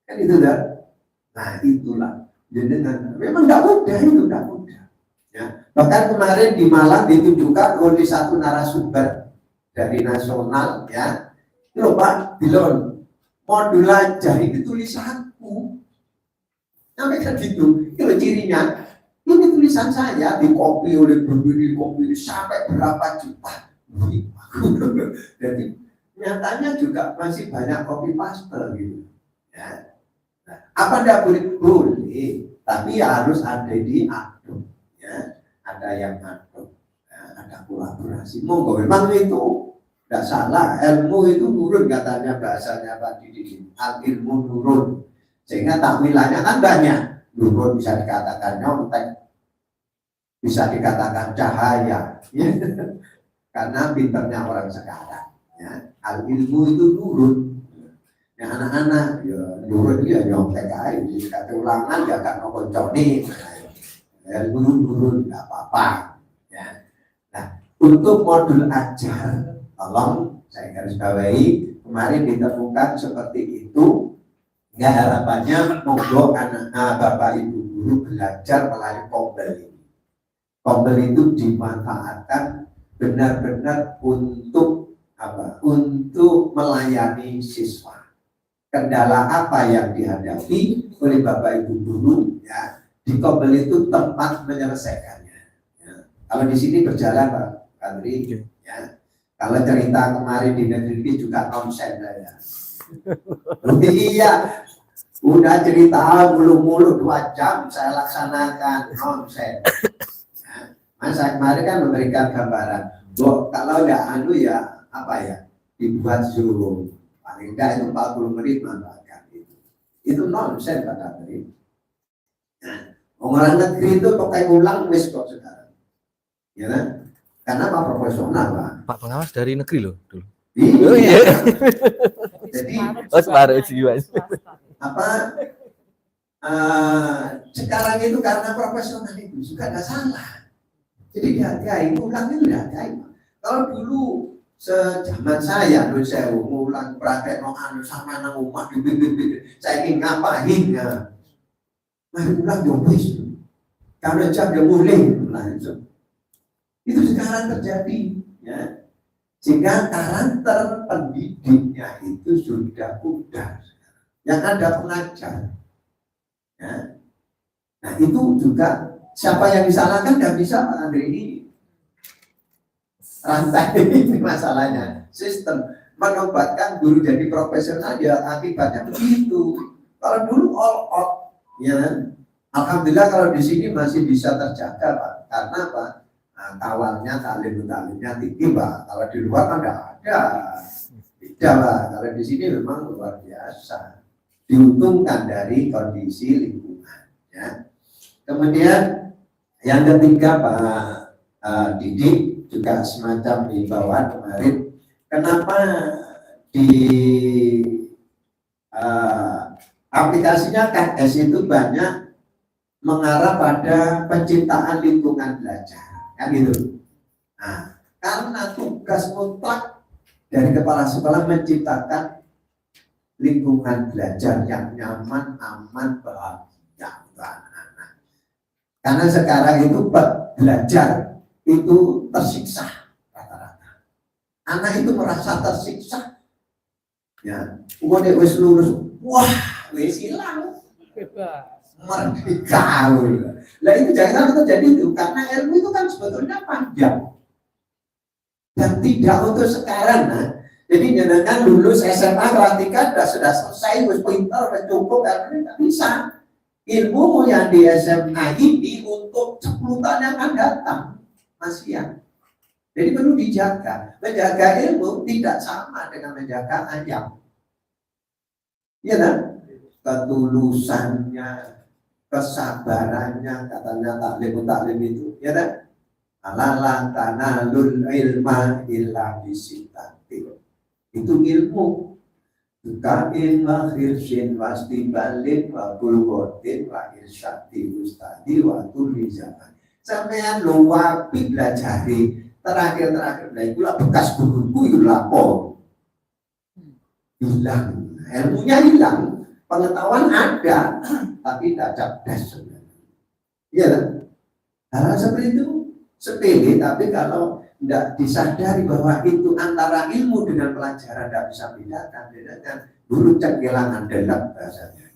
Kan itu kan? Nah itulah. Jadi memang tidak mudah itu, tidak mudah. Ya. Bahkan kemarin di Malang ditunjukkan oleh satu narasumber dari nasional, ya, loh Pak, bilang modul aja ini tulisanku. Sampai kan gitu, itu cirinya. Ini tulisan saya dikopi oleh berbagai kopi sampai berapa juta. Jadi nyatanya juga masih banyak copy paste gitu. Ya. Nah, apa tidak boleh? Boleh, tapi harus ada di aduk. Ya. Ada yang aduk, ya, ada kolaborasi. Monggo, memang itu tidak salah. Ilmu itu nurun katanya bahasanya Pak Didi. Al ilmu nurun. Sehingga takwilannya kan banyak. Nurun bisa dikatakan nyontek, bisa dikatakan cahaya, ya. Karena pinternya orang sekarang. Ya. Al ilmu itu nurun. Ya, anak-anak ya nurun ya nyontek aja. Kata ulangan ya kan konconi. Ilmu nurun nggak apa-apa. Ya. Nah, untuk modul ajar, tolong saya garis bawahi, kemarin ditemukan seperti itu. Ya, harapannya monggo anak bapak ibu guru belajar melalui Kombel ini. Kombel itu dimanfaatkan benar-benar untuk apa? Untuk melayani siswa. Kendala apa yang dihadapi oleh bapak ibu guru, ya, di Kombel itu tempat menyelesaikannya. Ya. Kalau di sini berjalan Pak Andri, ya. Kalau cerita kemarin di negeri juga nonsen ya. Iya, udah cerita mulu-mulu 2 jam saya laksanakan nonsen. Ya. Masa kemarin kan memberikan gambaran, kalau nggak ya apa ya, dibuat Zoom, paling nggak itu 40 menit manfaatkan itu. Itu nonsen Pak Andri. Nah, orang negeri itu pakai ulang wis kok sekarang, ya kan? Karena Pak profesional Pak. Pak pengawas dari negeri loh dulu. Iya. Jadi Separuh jiwa. apa? Sekarang itu karena profesional itu juga nggak salah. Jadi dihargai, ulang itu dihargai. Kalau dulu sejaman saya, saya ulang praktek sama anak umat, saya ingin ngapain ya? Mari ulang dong, karena jam yang boleh, itu sekarang terjadi, ya. Sehingga karakter pendidiknya itu sudah pudar, yang ada pengajar, ya. Nah itu juga siapa yang disalahkan nggak bisa Pak Andri, ini rantai ini masalahnya, sistem menobatkan guru jadi profesional ya akibatnya begitu. Kalau dulu all out, ya, alhamdulillah kalau di sini masih bisa terjaga Pak, karena Pak, nah, kawalnya taklim-taklimnya tinggi Pak. Kalau di luar kan nggak ada, beda Pak. Kalau di sini memang luar biasa, diuntungkan dari kondisi lingkungan, ya. Kemudian yang ketiga Pak Didi juga semacam himbauan kemarin, kenapa di aplikasinya KS itu banyak mengarah pada penciptaan lingkungan belajar, kan gitu. Nah, karena tugas mutlak dari kepala sekolah menciptakan lingkungan belajar yang nyaman, aman, bahagia untuk anak-anak. Karena sekarang itu belajar itu tersiksa rata-rata. Anak itu merasa tersiksa. Ya, udah wis lulus, wah, wis hilang. Merdeka. Lah itu jangan terjadi itu, karena ilmu itu kan sebetulnya panjang dan tidak untuk sekarang. Nah, jadi jangan lulus SMA ketika sudah selesai, wis pintar, wis cukup, karena tidak bisa. Ilmu yang di SMA ini untuk 10 tahun yang akan datang masih ya. Jadi perlu dijaga. Menjaga ilmu tidak sama dengan menjaga ayam. Iya kan? Ketulusannya, kesabarannya, katanya taklim itu, ya kan? Alalan tanalul ilma illa bisitatil. Itu ilmu. Kain wa khirsin wa stibalin wa kulwotin wa irsyati ustadi wa tuli zaman. Sampean lu wapi belajari terakhir-terakhir nah itulah bekas guruku itu lapor. Hilang, ilmunya hilang, pengetahuan ada, tapi tidak cerdas sebenarnya. Iya kan? Hal seperti itu sepele, tapi kalau tidak disadari bahwa itu antara ilmu dengan pelajaran tidak bisa bedakan dulu cek kehilangan dalam bahasanya.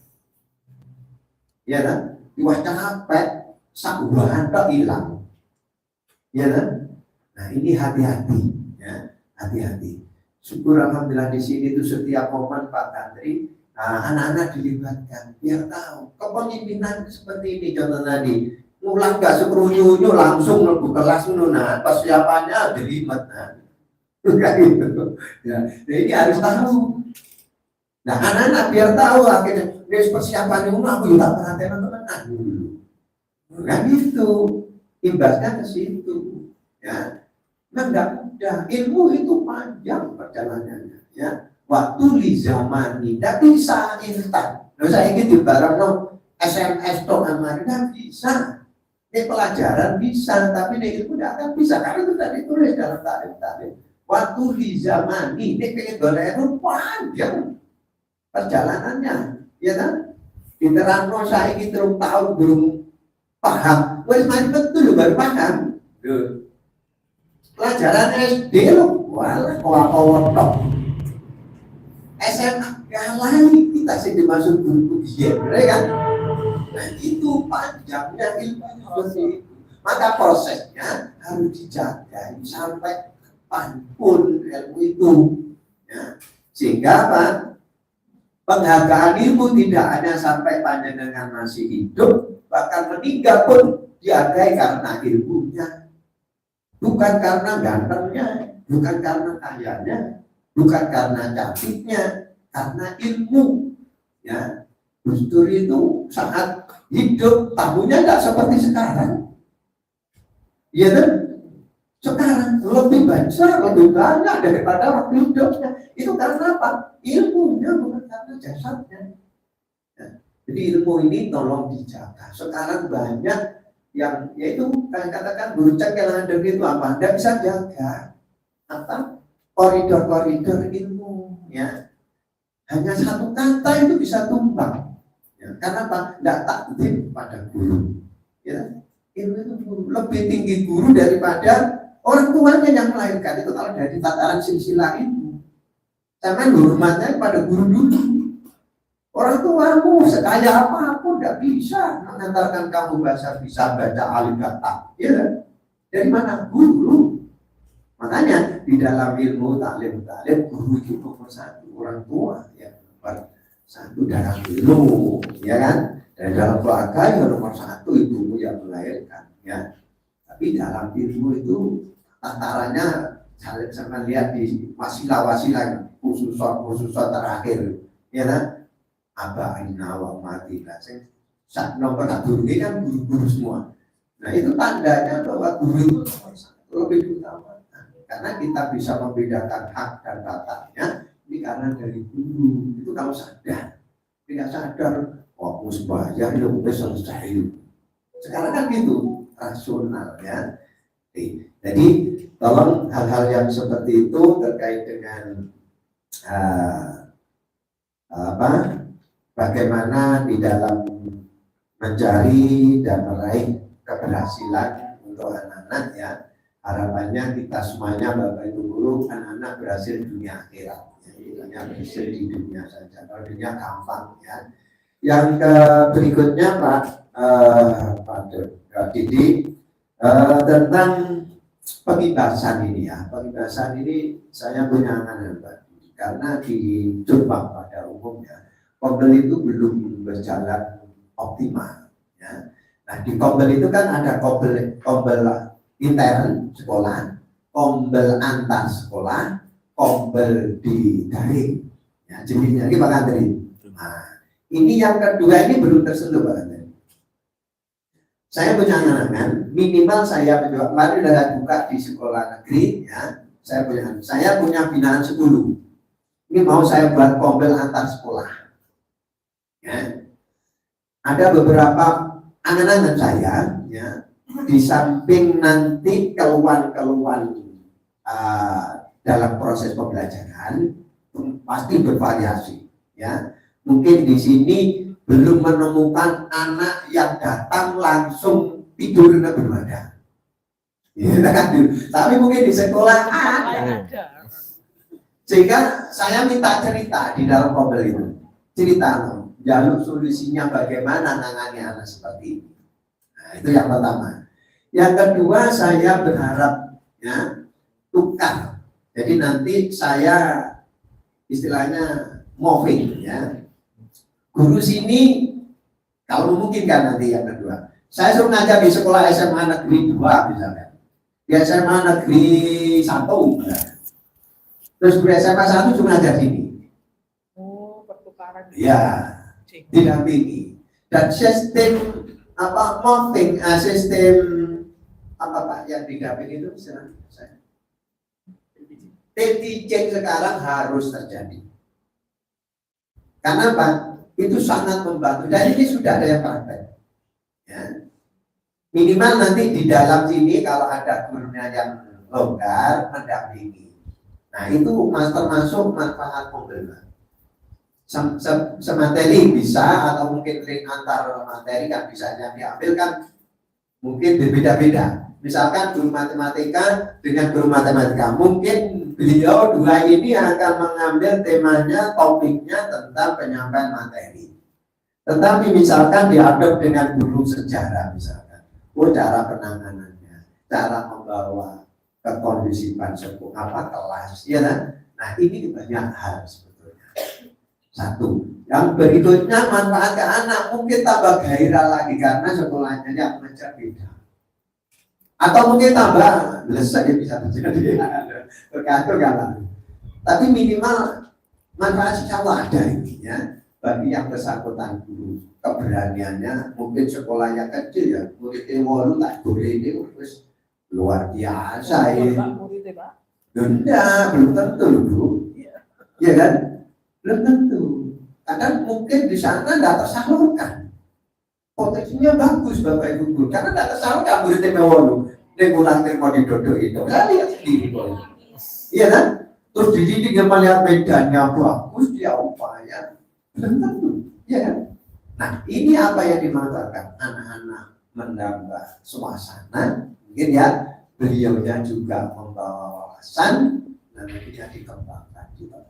Ya kan? Diwaca capek, sabuhan tak hilang. Ya kan? Nah ini hati-hati, ya hati-hati. Syukur alhamdulillah di sini itu setiap momen Pak Tantri, anak-anak dilibatkan biar tahu kepemimpinan seperti ini contoh tadi. Ulang gak sekerunyunya langsung lebih kelas nah persiapannya dilibat kayak gitu ya. Nah, ini harus tahu. Nah anak-anak biar tahu akhirnya guys persiapannya aku juga perhatian teman-teman dulu kan gitu imbasnya ke situ ya. Nah enggak mudah, ilmu itu panjang perjalanannya ya. Waktu di zaman ini tidak bisa instan. Saya ingin di barang SMS tuh amat tidak bisa. Ini pelajaran bisa, tapi ini ilmu tidak akan bisa karena itu tadi ditulis dalam tarif. Waktu di zaman ini pengen itu panjang perjalanannya, ya kan? Diterangno saya ini terus tahu belum paham, wes mari betul baru paham. Pelajaran SD loh, walah tok. SMA galai kita sih dimasuk guru dia, kan? Nah itu panjangnya ilmu seperti itu. Maka prosesnya harus dijaga sampai kapanpun ilmu itu. Ya. Sehingga apa? Penghargaan ilmu tidak hanya sampai panjenengan masih hidup, bahkan meninggal pun dihargai karena ilmunya. Bukan karena gantengnya, bukan karena kayanya, bukan karena cantiknya, karena ilmu. Ya. Gus Dur itu saat hidup tahunya tidak seperti sekarang. Iya kan? Sekarang lebih besar, lebih banyak daripada waktu hidupnya. Itu karena apa? Ilmunya bukan karena jasadnya. Ya. Jadi ilmu ini tolong dijaga. Sekarang banyak yang yaitu katakan guru cek kehilangan diri itu apa? Tidak bisa jaga apa koridor-koridor ilmu. Ya. Hanya satu kata itu bisa tumbang. Ya, karena apa? Tidak takdim pada guru. Ya, ilmu itu guru. Lebih tinggi guru daripada orang tuanya yang melahirkan. Itu kalau dari tataran silsilah itu. Sama hormatnya pada guru dulu. Orang tuamu sekaya apapun tidak bisa mengantarkan kamu bisa baca alif kata. Ya, dari mana? Guru. Makanya di dalam ilmu taklim guru itu nomor satu, orang tua ya. Satu dalam ilmu, ya kan? Dan dalam keluarga yang nomor satu ibumu yang melahirkan, ya. Tapi dalam ilmu itu tatarannya saya lihat di wasilah khusus terakhir, ya kan? Abaina wa matina. Saat nomor satu ini kan guru-guru semua. Nah itu tandanya bahwa guru itu nomor satu lebih utama, karena kita bisa membedakan hak dan batalnya. Ini karena dari guru itu kalau sadar, tidak sadar, oh musbahnya itu udah selesai. Sekarang kan gitu, rasional ya. Jadi tolong hal-hal yang seperti itu terkait dengan bagaimana di dalam mencari dan meraih keberhasilan untuk anak-anak ya. Harapannya kita semuanya Bapak Ibu guru anak-anak berhasil dunia akhirat. Hanya berhasil di dunia saja, kalau dunia gampang ya. Yang berikutnya Pak Didi tentang pembebasan ini ya. Pembebasan ini saya punya angan Pak, karena di Jepang pada umumnya Kombel itu belum berjalan optimal ya. Nah di Kombel itu kan ada Kombel intern sekolah, Kombel antar sekolah, Kombel di daring, ya jenisnya ini Pak Andri. Nah, ini yang kedua ini belum tersentuh Pak Andri. Saya punya angan-angan minimal saya menjawab kemarin sudah buka di sekolah negeri, ya. Saya punya binaan 10. ini mau saya buat kompil antar sekolah. Ya. Ada beberapa angan-angan saya, ya, di samping nanti keluhan-keluhan dalam proses pembelajaran pasti bervariasi, ya. Mungkin di sini belum menemukan anak yang datang langsung tidur berbadan. Ya, kan? Tapi mungkin di sekolah ada. Sehingga saya minta cerita di dalam kompil itu. Cerita, jalur solusinya bagaimana nangani anak seperti ini. Nah, itu yang pertama. Yang kedua, saya berharap, ya, tukar. Jadi nanti saya istilahnya moving, ya. Guru sini kalau memungkinkan nanti yang kedua, saya suruh ngajar di sekolah SMA Negeri 2 misalnya, di SMA Negeri 1 misalnya. Terus guru SMA 1 suruh ngajar sini. Oh, pertukaran. Ya, didampingi. Dan sistem apa moving, sistem apa Pak yang didampingi itu misalnya saya. Teaching sekarang harus terjadi. Karena Pak, itu sangat membantu. Dan ini sudah ada yang praktek. Ya. Minimal nanti di dalam sini kalau ada gurunya yang longgar, mendampingi. Nah itu termasuk manfaat mobil. Semateri bisa, atau mungkin link antar materi kan bisa yang diambil kan mungkin berbeda-beda. Misalkan guru matematika dengan guru matematika, mungkin beliau dua ini akan mengambil temanya, topiknya tentang penyampaian materi. Tetapi misalkan diadop dengan guru sejarah misalkan, cara penanganannya, cara membawa kekondisipan sebuah apa kelas, ya kan? Nah ini banyak hal sebetulnya. Satu, yang berikutnya manfaat ke anak mungkin tambah gairah lagi karena sekolahnya yang mengajar beda. Atau mungkin tambah saja bisa terjadi, tergantung kan. Tapi minimal manfaat insya ada ini, ya. Bagi yang bersangkutan guru keberaniannya, mungkin sekolahnya kecil ya, muridnya walu tak boleh ini terus luar biasa ya. Enggak, belum tentu dulu. Ya kan? Belum tentu. Kadang mungkin di sana tidak tersalurkan. Potensinya bagus Bapak Ibu guru, karena tidak tersalurkan muridnya walu. Dia pulang terima di dodok itu. Saya lihat sendiri. Iya kan? Terus di sini dia melihat medannya bagus, dia upaya. Belum tentu. Iya kan? Nah, ini apa yang dimanfaatkan anak-anak menambah suasana. Mungkin ya beliaunya juga membawa wawasan dan nantinya dikembangkan juga.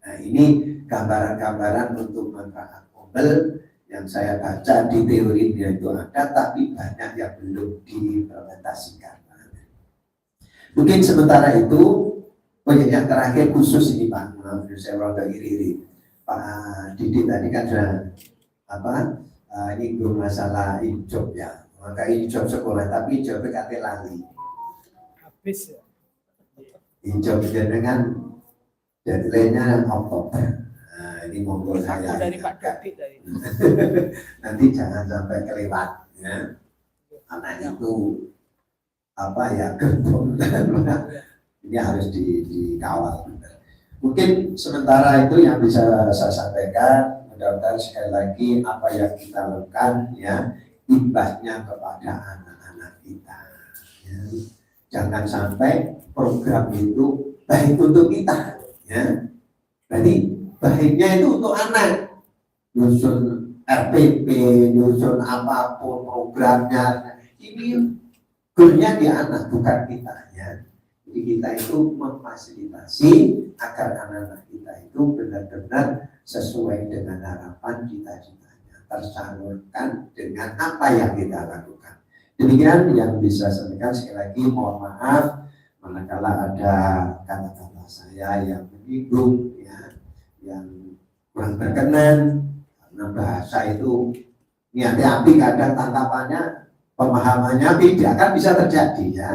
Nah ini gambaran-gambaran untuk manfaat mobil yang saya baca di teori dia itu ada, tapi banyak yang belum diimplementasikan. Mungkin sementara itu, yang terakhir khusus ini Pak, saya rada iri-iri. Pak Didi tadi kan sudah ini masalah hijab ya. Maka hijab sekolah, tapi hijab kate lali. Habis ya. Hijab dengan deadline-nya Oktober. Nah, ini monggo saya dari Pak Dodi tadi. Nanti jangan sampai kelewat ya. Anak itu apa ya gerbong. Ini harus dikawal. Mungkin sementara itu yang bisa saya sampaikan. Mudah-mudahan sekali lagi apa yang kita lakukan ya imbasnya kepada anak-anak kita. Ya. Jangan sampai program itu baik untuk kita, ya. Jadi baiknya itu untuk anak. Nyusun RPP, nyusun apapun programnya, ini goalnya di anak, bukan kita, ya. Jadi kita itu memfasilitasi agar anak-anak kita itu benar-benar sesuai dengan harapan cita-cita, tersalurkan dengan apa yang kita lakukan. Demikian yang bisa saya sampaikan. Sekali lagi mohon maaf manakala ada kata-kata saya yang menyinggung ya, yang kurang berkenan, karena bahasa itu niatnya api, kadang tangkapannya pemahamannya beda, kan bisa terjadi ya.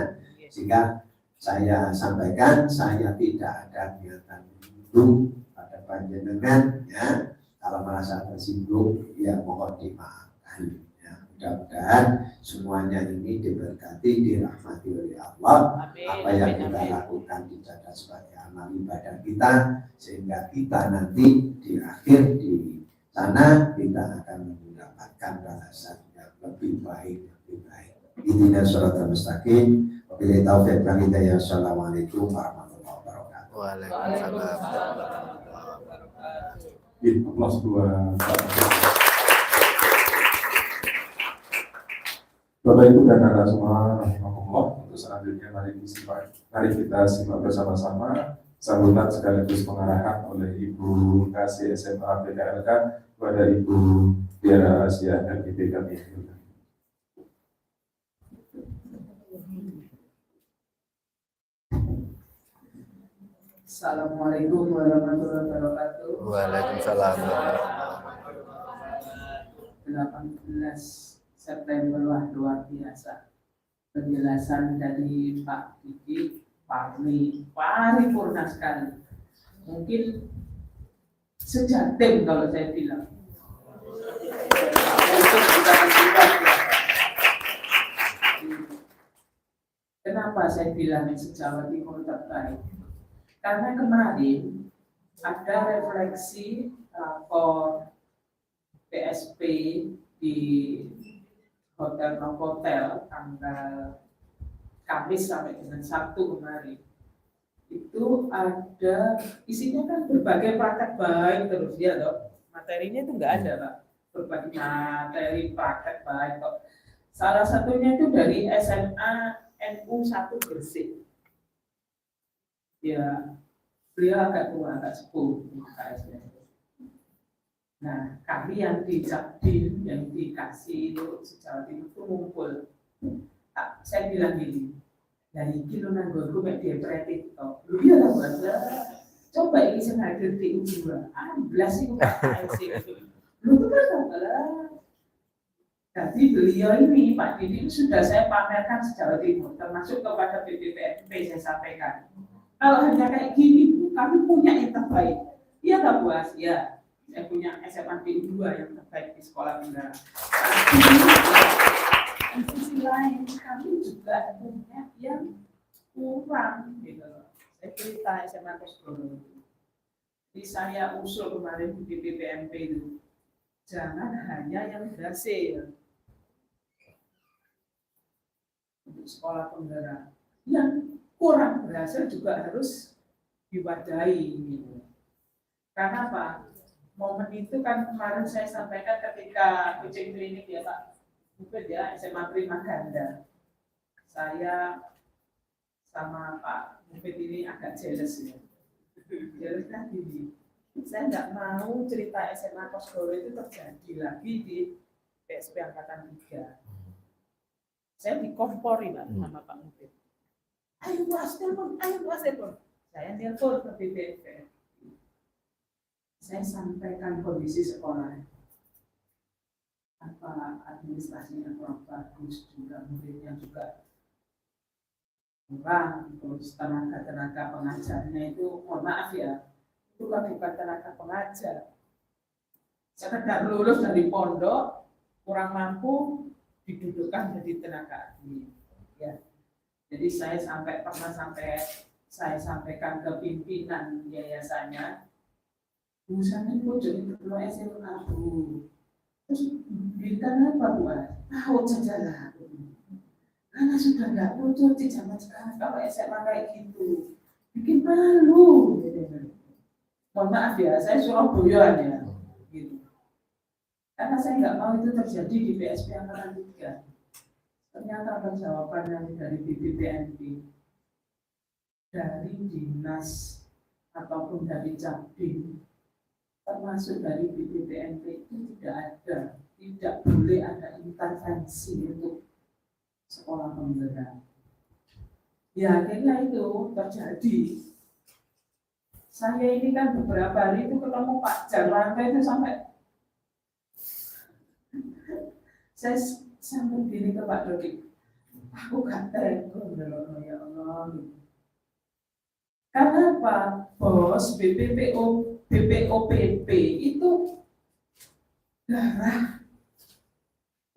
Sehingga saya sampaikan saya tidak ada niatan menyinggung pada panjenengan ya. Kalau merasa tersinggung, ya mohon dimaafkan. Ya, mudah-mudahan semuanya ini diberkati, dirahmati oleh Allah. Amin. Apa yang Amin, kita amin. lakukan dicatat sebagai amal ibadah kita, sehingga kita nanti di akhir di sana kita akan mendapatkan balasan yang lebih baik, lebih baik. Intinya sholatul mustaqim. Wabillahi taufiq wal hidayah. Assalamualaikum warahmatullahi wabarakatuh. Waalaikumsalam warahmatullahi wabarakatuh. Plus 2. Bapak Ibu dan Anda semua, rahimahullah. Untuk selanjutnya mari kita simak bersama-sama sambutan sekaligus pengarahan oleh Ibu Kasih SMA PKLK kepada Ibu Tiara Asia LGB kami. Assalamualaikum warahmatullahi wabarakatuh. Waalaikumsalam. 18 September lah, luar biasa. Penjelasan dari Pak Diki paripurna sekali. Mungkin sejatim kalau saya bilang. Kenapa saya bilang sejawa timur terbaik? Karena kemarin ada refleksi rapor PSP di Hotel Novotel tanggal Kamis sampai dengan Sabtu kemarin. Itu ada isinya kan berbagai praktek baik terus ya dok. Materinya itu nggak ada Pak. Berbagai materi praktek baik kok. Salah satunya itu dari SMA NU 1 Gresik. Ya, beliau agak tua, agak sepuh KSnya. Nah, kami yang di Jakdin, yang dikasih itu sejawa timur itu ngumpul. Saya bilang gini, dari kilo nanggoku mek diepretik toh. Lu iya lah bahasa. Coba ini sing hadir di U2. 11 itu KSC itu. Lu tuh kan lah. Jadi beliau ini Pak Didi sudah saya pamerkan sejawa timur, termasuk kepada BPPMP saya sampaikan. Kalau hanya kayak gini Bu, kami punya yang terbaik. Iya tak Bu Asia? Saya punya SMA PU 2 yang terbaik di sekolah negara. Di sisi lain kami juga punya yang kurang gitu. Saya cerita SMA Kosgoro. Jadi saya usul kemarin di BPPMP itu jangan hanya yang berhasil untuk sekolah penggerak, yang kurang berhasil juga harus diwadahi gitu. Karena apa? Momen itu kan kemarin saya sampaikan ketika coaching klinik ya Pak, mungkin ya SMA Prima Ganda. Saya sama Pak Mufid ini agak jealous ya. Jealous kan gini, saya nggak mau cerita SMA Kosgoro itu terjadi lagi di PSP Angkatan 3. Saya dikompori Pak sama Pak Mufid. Ayo Mas telepon. Saya telepon ke BPP. Saya sampaikan kondisi sekolah, apa administrasinya kurang bagus, juga muridnya juga kurang, terus tenaga pengajarnya itu, mohon maaf ya, itu kan bukan tenaga pengajar, sekedar lulus dari pondok, kurang mampu, didudukkan jadi tenaga ahli. Ya. Jadi saya saya sampaikan ke pimpinan yayasannya. Misalnya jadi ketua SMA Bu, terus berikan apa Bu? Tahu saja lah. Karena sudah nggak lucu di zaman sekarang kalau SMA kayak gitu, bikin malu. Mohon maaf ya, saya Surabayaan ya, gitu. Karena saya nggak mau itu terjadi di PSP Angkatan 3. Ternyata ada jawaban dari BPPMP, dari dinas ataupun dari Jakdin, termasuk dari BPPMP itu tidak boleh ada intervensi untuk sekolah penggerak. Ya akhirnya itu terjadi. Saya ini kan beberapa hari itu ketemu Pak Jarwanto itu sampai saya sampai gini ke Pak Dodi, aku gak telepon ya Allah. Karena apa? Bos BPOPP itu darah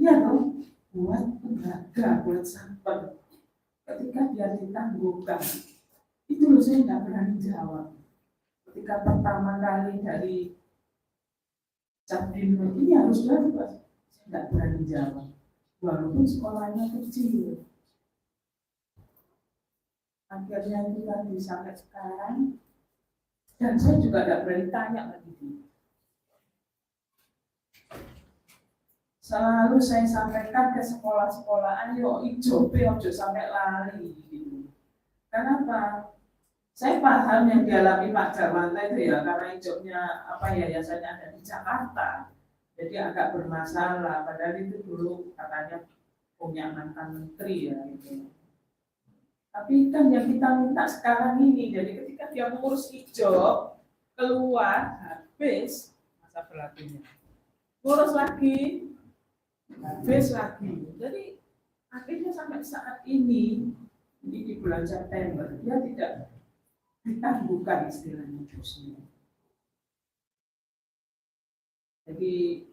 iya dong, buat lembaga, buat saper. Ketika dia ditangguhkan, itu loh saya nggak berani jawab. Ketika pertama kali dari Capdim ini harus bebas, saya nggak berani jawab. Walaupun sekolahnya kecil. Akhirnya itu tadi sampai sekarang, dan saya juga nggak berani tanya lagi dia. Selalu saya sampaikan ke sekolah-sekolah, ayo ijope ojo sampai lari gitu. Kenapa? Saya paham yang dialami Pak Jarwanto itu ya, karena ijobnya apa yayasannya ada di Jakarta, jadi agak bermasalah. Padahal itu dulu katanya punya mantan menteri ya gitu. Tapi kan yang kita minta sekarang ini, jadi ketika dia mengurus ijob keluar habis masa berlakunya, ngurus lagi habis lagi. Jadi akhirnya sampai saat ini di bulan September dia tidak ditangguhkan istilahnya bosnya. Jadi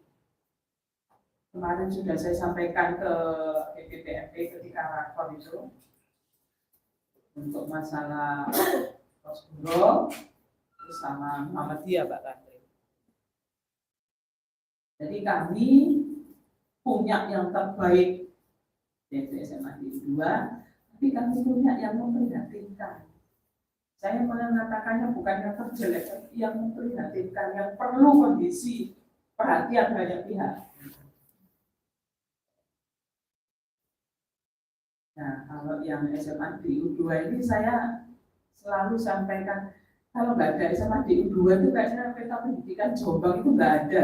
kemarin sudah saya sampaikan ke BPPMP ketika rakor itu untuk masalah Kosgoro bersama Muhammadiyah Pak Katri. Jadi kami punya yang terbaik yaitu SMA di 2, tapi kami punya yang memprihatinkan. Saya mengatakannya bukan yang terjelek, tapi yang memprihatinkan, yang perlu kondisi perhatian banyak pihak. Nah, kalau yang SMA di U2 ini saya selalu sampaikan, kalau nggak ada SMA di U2 itu kayaknya peta pendidikan Jombang itu nggak ada.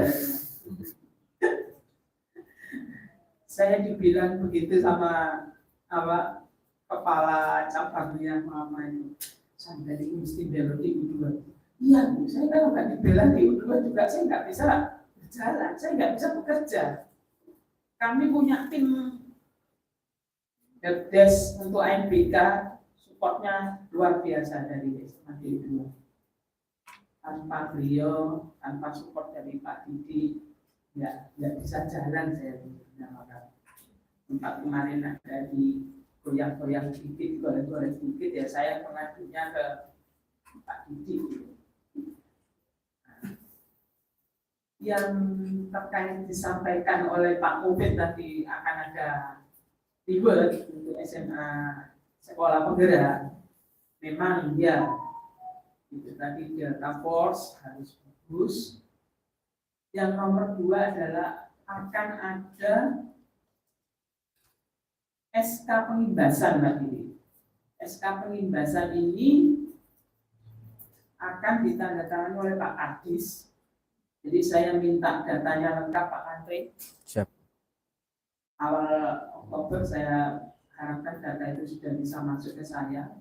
Saya dibilang begitu sama kepala cabangnya mama itu, sampai ini mesti bela di U2. Iya Bu, saya kalau nggak dibela di U2 juga saya nggak bisa berjalan, saya nggak bisa bekerja. Kami punya tim helpdesk untuk ANBK, supportnya luar biasa dari SMA di U2. Tanpa beliau, tanpa support dari Pak Didi, nggak bisa jalan saya. Tempat kemarin ada di goyang-goyang sedikit, goreng-goreng sedikit ya, saya pengadunya ke Pak Didi. Yang terkait disampaikan oleh Pak Mufid tadi akan ada reward untuk SMA sekolah penggerak, memang ya itu tadi Delta Force harus bagus. Yang nomor 2 adalah akan ada SK pengimbasan lagi. SK pengimbasan ini akan ditandatangani oleh Pak Kadis. Jadi saya minta datanya lengkap Pak Kantri. Siap. Awal Oktober saya harapkan data itu sudah bisa masuk ke saya.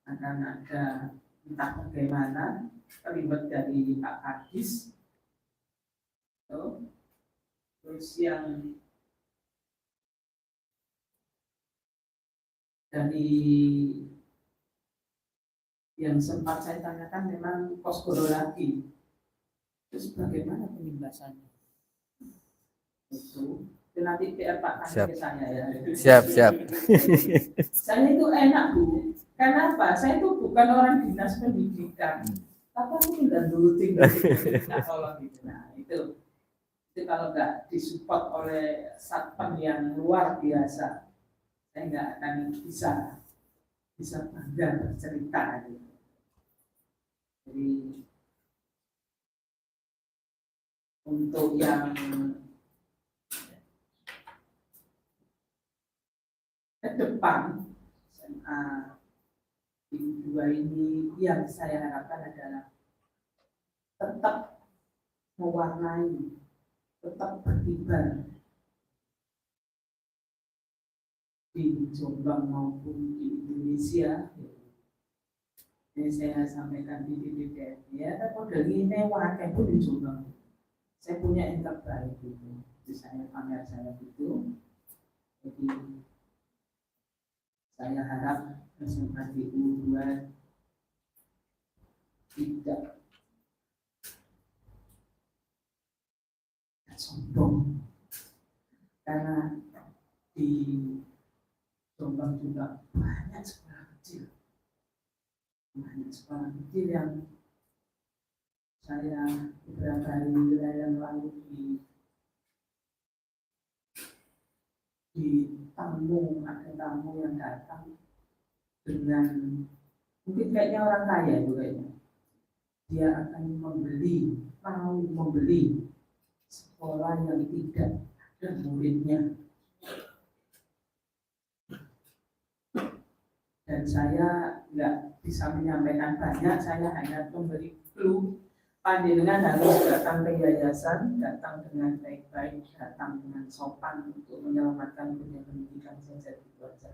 Akan ada entah bagaimana terlibat dari Pak Kadis. Terus yang dari yang sempat saya tanyakan memang Kosgoro lagi. Terus bagaimana pengimbasannya? Itu nanti PR Pak Kantri ke saya ya. Siap. Saya itu enak Bu. Kenapa? Saya itu bukan orang dinas pendidikan. Tapi aku tinggal dulu tinggal tolong gitu. Nah itu kalau nggak disupport oleh satpam yang luar biasa, saya nggak akan bisa bangga bercerita gitu. Jadi untuk yang ke depan SMA di U2 ini yang saya harapkan adalah tetap mewarnai, tetap berkibar di Jombang maupun di Indonesia. Ini saya sampaikan di DPR ya, model ini wakai pun di Jombang. Saya punya yang terbaik itu, misalnya pamer saya itu. Jadi saya harap SMA di U2 tidak sombong, karena di Jombang juga banyak sekolah kecil yang saya beberapa hari yang lalu di tamu, ada tamu yang datang dengan mungkin kayaknya orang kaya juga ya, dia akan mau membeli sekolah yang tidak ada muridnya. Dan saya nggak bisa menyampaikan banyak, saya hanya memberi clue. Panjenengan harus datang ke yayasan, datang dengan baik-baik, datang dengan sopan untuk menyelamatkan dunia pendidikan saja itu aja.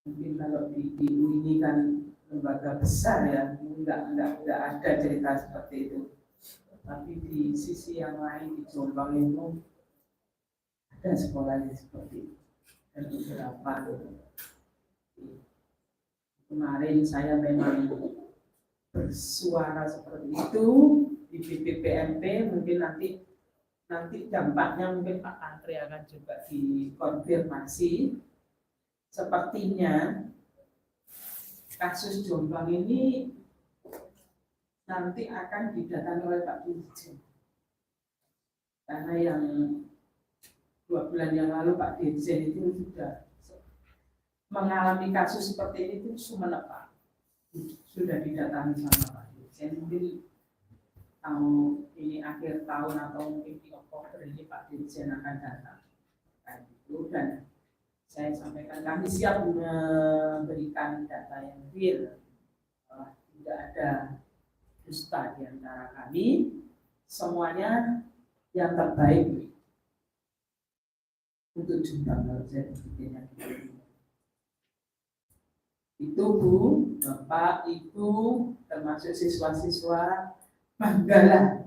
Mungkin kalau di UI ini kan lembaga besar ya, nggak ada cerita seperti itu. Tapi di sisi yang lain di Jombang itu ada sekolah yang seperti itu. Dan beberapa kemarin saya memang bersuara seperti itu di BPPMP, mungkin nanti dampaknya mungkin Pak Antri akan juga dikonfirmasi. Sepertinya kasus Jombang ini nanti akan didatangi oleh Pak Dirjen, karena yang 2 bulan yang lalu Pak Dirjen itu sudah mengalami kasus seperti ini itu Sumenep, Pak. Sudah didatangi sama Pak Dirjen. Mungkin tahun ini akhir tahun atau mungkin di Oktober ini Pak Dirjen akan datang. Dan saya sampaikan kami siap memberikan data yang real. Tidak ada dusta di antara kami. Semuanya yang terbaik untuk Jombang, kalau saya berpikirnya itu Bu, Bapak, Ibu, termasuk siswa-siswa, banggalah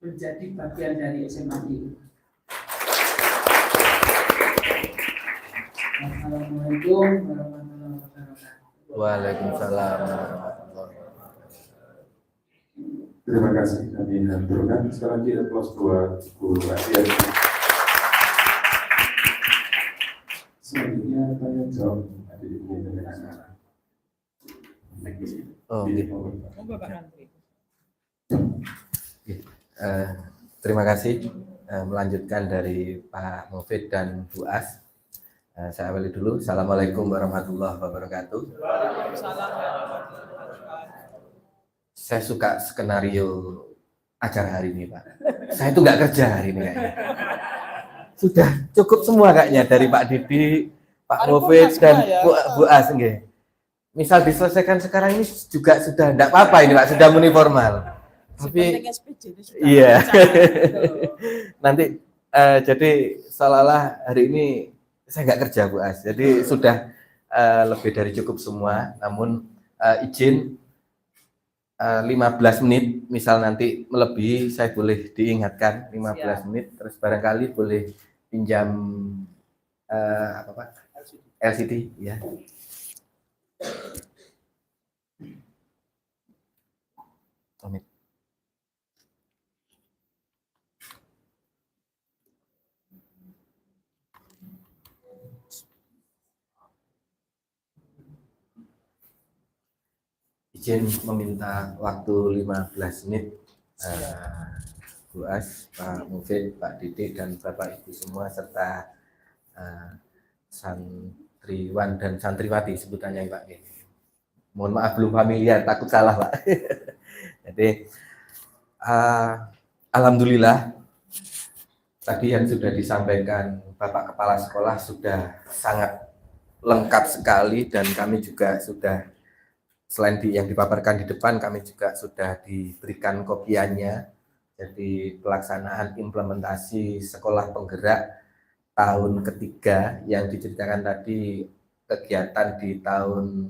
menjadi bagian dari SMA ini. Assalamualaikum warahmatullahi wabarakatuh. Waalaikumsalam warahmatullahi wabarakatuh. Terima kasih kami haturkan. Sekarang kita close 2 guru Asia. Selanjutnya tanya jawab adik ini dengan sekarang. Oh, gitu. Oh, Bapak Menteri. Terima kasih. Melanjutkan dari Pak Mufid dan Bu As. Saya awali dulu. Assalamualaikum warahmatullahi wabarakatuh. Waalaikumsalam warahmatullahi wabarakatuh. Saya suka skenario acara hari ini, Pak. Saya itu nggak kerja hari ini kayaknya. Sudah cukup semua kayaknya dari Pak Didi, Pak Mufid dan Bu As. Misal diselesaikan sekarang ini juga sudah tidak apa-apa ini Pak, sudah muni formal. Tapi iya. Nanti jadi seolah-olah hari ini saya nggak kerja Bu As. Jadi sudah lebih dari cukup semua. Namun izin 15 menit, misal nanti melebihi saya boleh diingatkan 15 menit, terus barangkali boleh pinjam apa Pak? LCD ya. Amit. Izin meminta waktu 15 menit Bu As, Pak Mufid, Pak Didi, dan Bapak Ibu semua serta santriwan dan santriwati sebutannya Pak. Mohon maaf belum familiar, takut salah Pak. Jadi alhamdulillah tadi yang sudah disampaikan Bapak Kepala Sekolah sudah sangat lengkap sekali, dan kami juga sudah selain yang dipaparkan di depan, kami juga sudah diberikan kopiannya. Jadi pelaksanaan implementasi sekolah penggerak tahun ketiga yang diceritakan tadi, kegiatan di tahun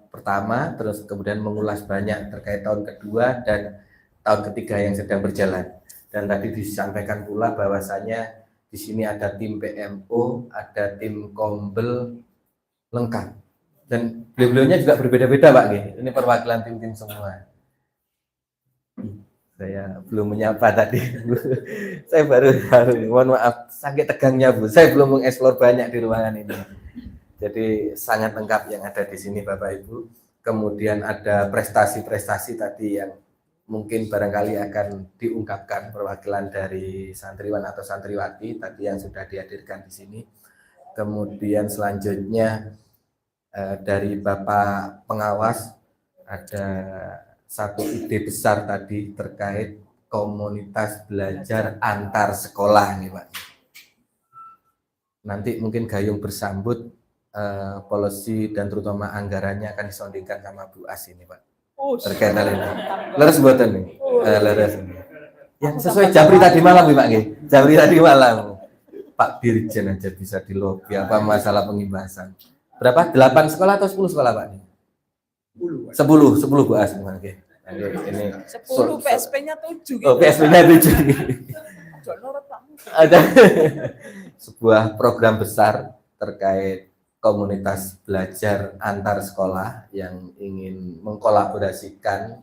pertama, terus kemudian mengulas banyak terkait tahun kedua dan tahun ketiga yang sedang berjalan. Dan tadi disampaikan pula bahwasanya di sini ada tim PMO, ada tim Kombel lengkap. Dan beliau-beliaunya juga berbeda-beda Pak. Ini perwakilan tim-tim semua. Saya belum menyapa tadi. Saya baru mohon maaf, sakit tegangnya Bu. Saya belum mengeksplor banyak di ruangan ini. Jadi sangat lengkap yang ada di sini Bapak Ibu. Kemudian ada prestasi-prestasi tadi yang mungkin barangkali akan diungkapkan perwakilan dari santriwan atau santriwati tadi yang sudah dihadirkan di sini. Kemudian selanjutnya dari Bapak pengawas ada satu ide besar tadi terkait komunitas belajar antar sekolah nih Pak. Nanti mungkin Gayung bersambut policy dan terutama anggarannya akan disondingkan sama Bu As ini Pak. Terkait hal ini. Leres buatan nih. Leres. Yang sesuai Jabri tadi malam nih Pak nggih. Jabri tadi malam. Pak Dirjen aja bisa di lobby apa masalah pengimbasan. Berapa? 8 sekolah atau 10 sekolah Pak? 10 Bu As. Oke. Ini 10 PSP-nya 7 Oh, PSP-nya 7. Ada sebuah program besar terkait komunitas belajar antar sekolah yang ingin mengkolaborasikan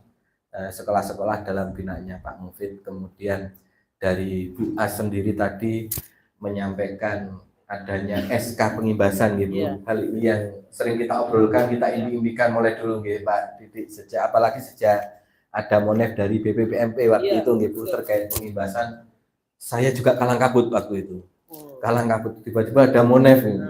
sekolah-sekolah dalam binaannya Pak Mufid. Kemudian dari Bu As sendiri tadi menyampaikan adanya SK pengimbasan gitu. Iya. Hal ini yang sering kita obrolkan, kita imbi-imbikan mulai dulu gitu Pak Didik, apalagi sejak ada monef dari BPPMP waktu itu gitu terkait pengimbasan. Saya juga kalang kabut waktu itu. Kalang kabut, tiba-tiba ada monef gitu.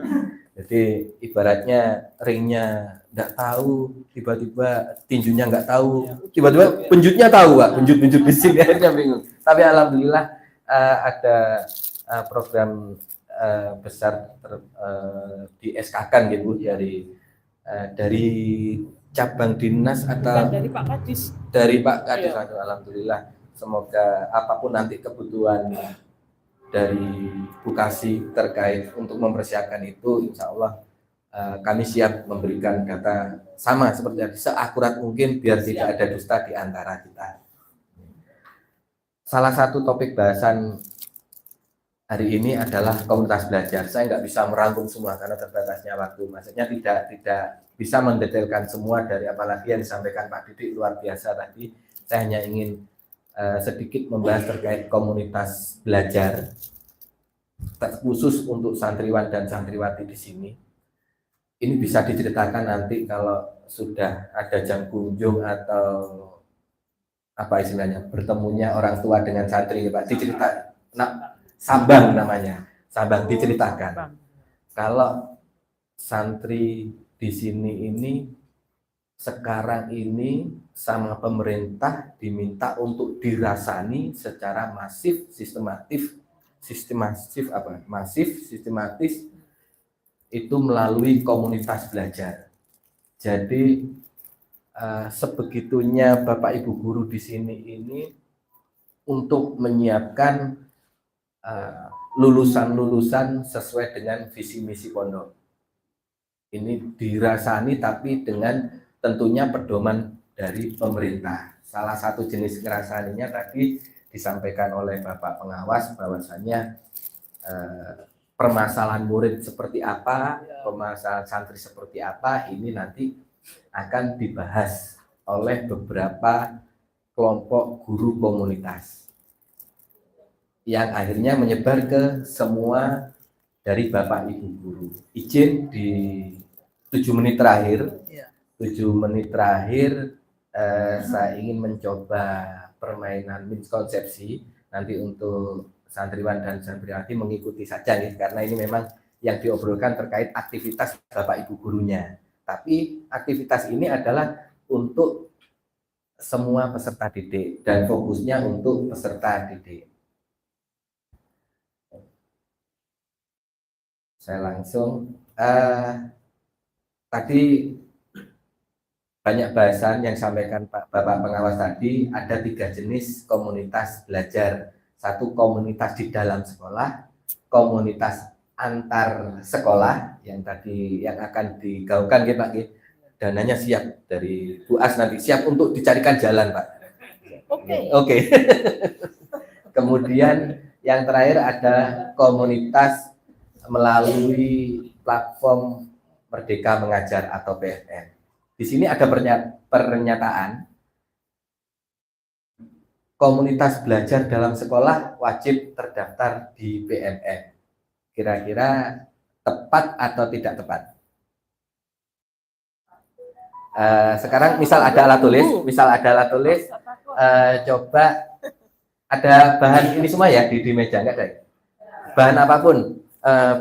Jadi ibaratnya ringnya nggak tahu, tiba-tiba tinjunya nggak tahu, tiba-tiba penjutnya tahu Pak, penjut di sini akhirnya bingung. Tapi alhamdulillah ada program besar di SK-kan gitu dari cabang dinas atau dari Pak Kadis. Dari Pak Kadis. Alhamdulillah, semoga apapun nanti kebutuhan dari Bukasi terkait untuk mempersiapkan itu, insya Allah kami siap memberikan data sama seperti seakurat mungkin biar tidak ada dusta di antara kita. Salah satu topik bahasan hari ini adalah komunitas belajar. Saya nggak bisa merangkum semua karena terbatasnya waktu. Maksudnya tidak bisa mendetailkan semua dari apalagi yang disampaikan Pak Didik luar biasa tadi. Saya hanya ingin sedikit membahas terkait komunitas belajar khusus untuk santriwan dan santriwati di sini. Ini bisa diceritakan nanti kalau sudah ada jam kunjung atau apa istilahnya bertemunya orang tua dengan santri Pak, diceritakan. Nah, sambang namanya, sambang diceritakan. Kalau santri di sini ini sekarang ini sama pemerintah diminta untuk dirasani secara masif, sistematis itu melalui komunitas belajar. Jadi sebegitunya Bapak Ibu guru di sini ini untuk menyiapkan lulusan-lulusan sesuai dengan visi misi pondok. Ini dirasani tapi dengan tentunya pedoman dari pemerintah. Salah satu jenis ngerasaninya tadi disampaikan oleh Bapak pengawas bahwasannya permasalahan murid seperti apa, permasalahan santri seperti apa, ini nanti akan dibahas oleh beberapa kelompok guru komunitas yang akhirnya menyebar ke semua dari Bapak Ibu guru. Izin di 7 menit terakhir, 7 menit terakhir saya ingin mencoba permainan miskonsepsi nanti untuk santriwan dan santriwati mengikuti saja nih, karena ini memang yang diobrolkan terkait aktivitas Bapak Ibu gurunya. Tapi aktivitas ini adalah untuk semua peserta didik dan fokusnya untuk peserta didik. Saya langsung tadi banyak bahasan yang disampaikan Bapak pengawas tadi. Ada 3 jenis komunitas belajar. Satu komunitas di dalam sekolah, komunitas antar sekolah yang tadi yang akan digaungkan ya Pak. Dananya siap dari Bu As nanti siap untuk dicarikan jalan Pak. Oke. Kemudian yang terakhir ada komunitas melalui platform Merdeka Mengajar atau PMN. Di sini ada pernyataan komunitas belajar dalam sekolah wajib terdaftar di BMM. Kira-kira tepat atau tidak tepat? Sekarang misal ada alat tulis, coba ada bahan ini semua ya di meja, enggak ada? Bahan apapun,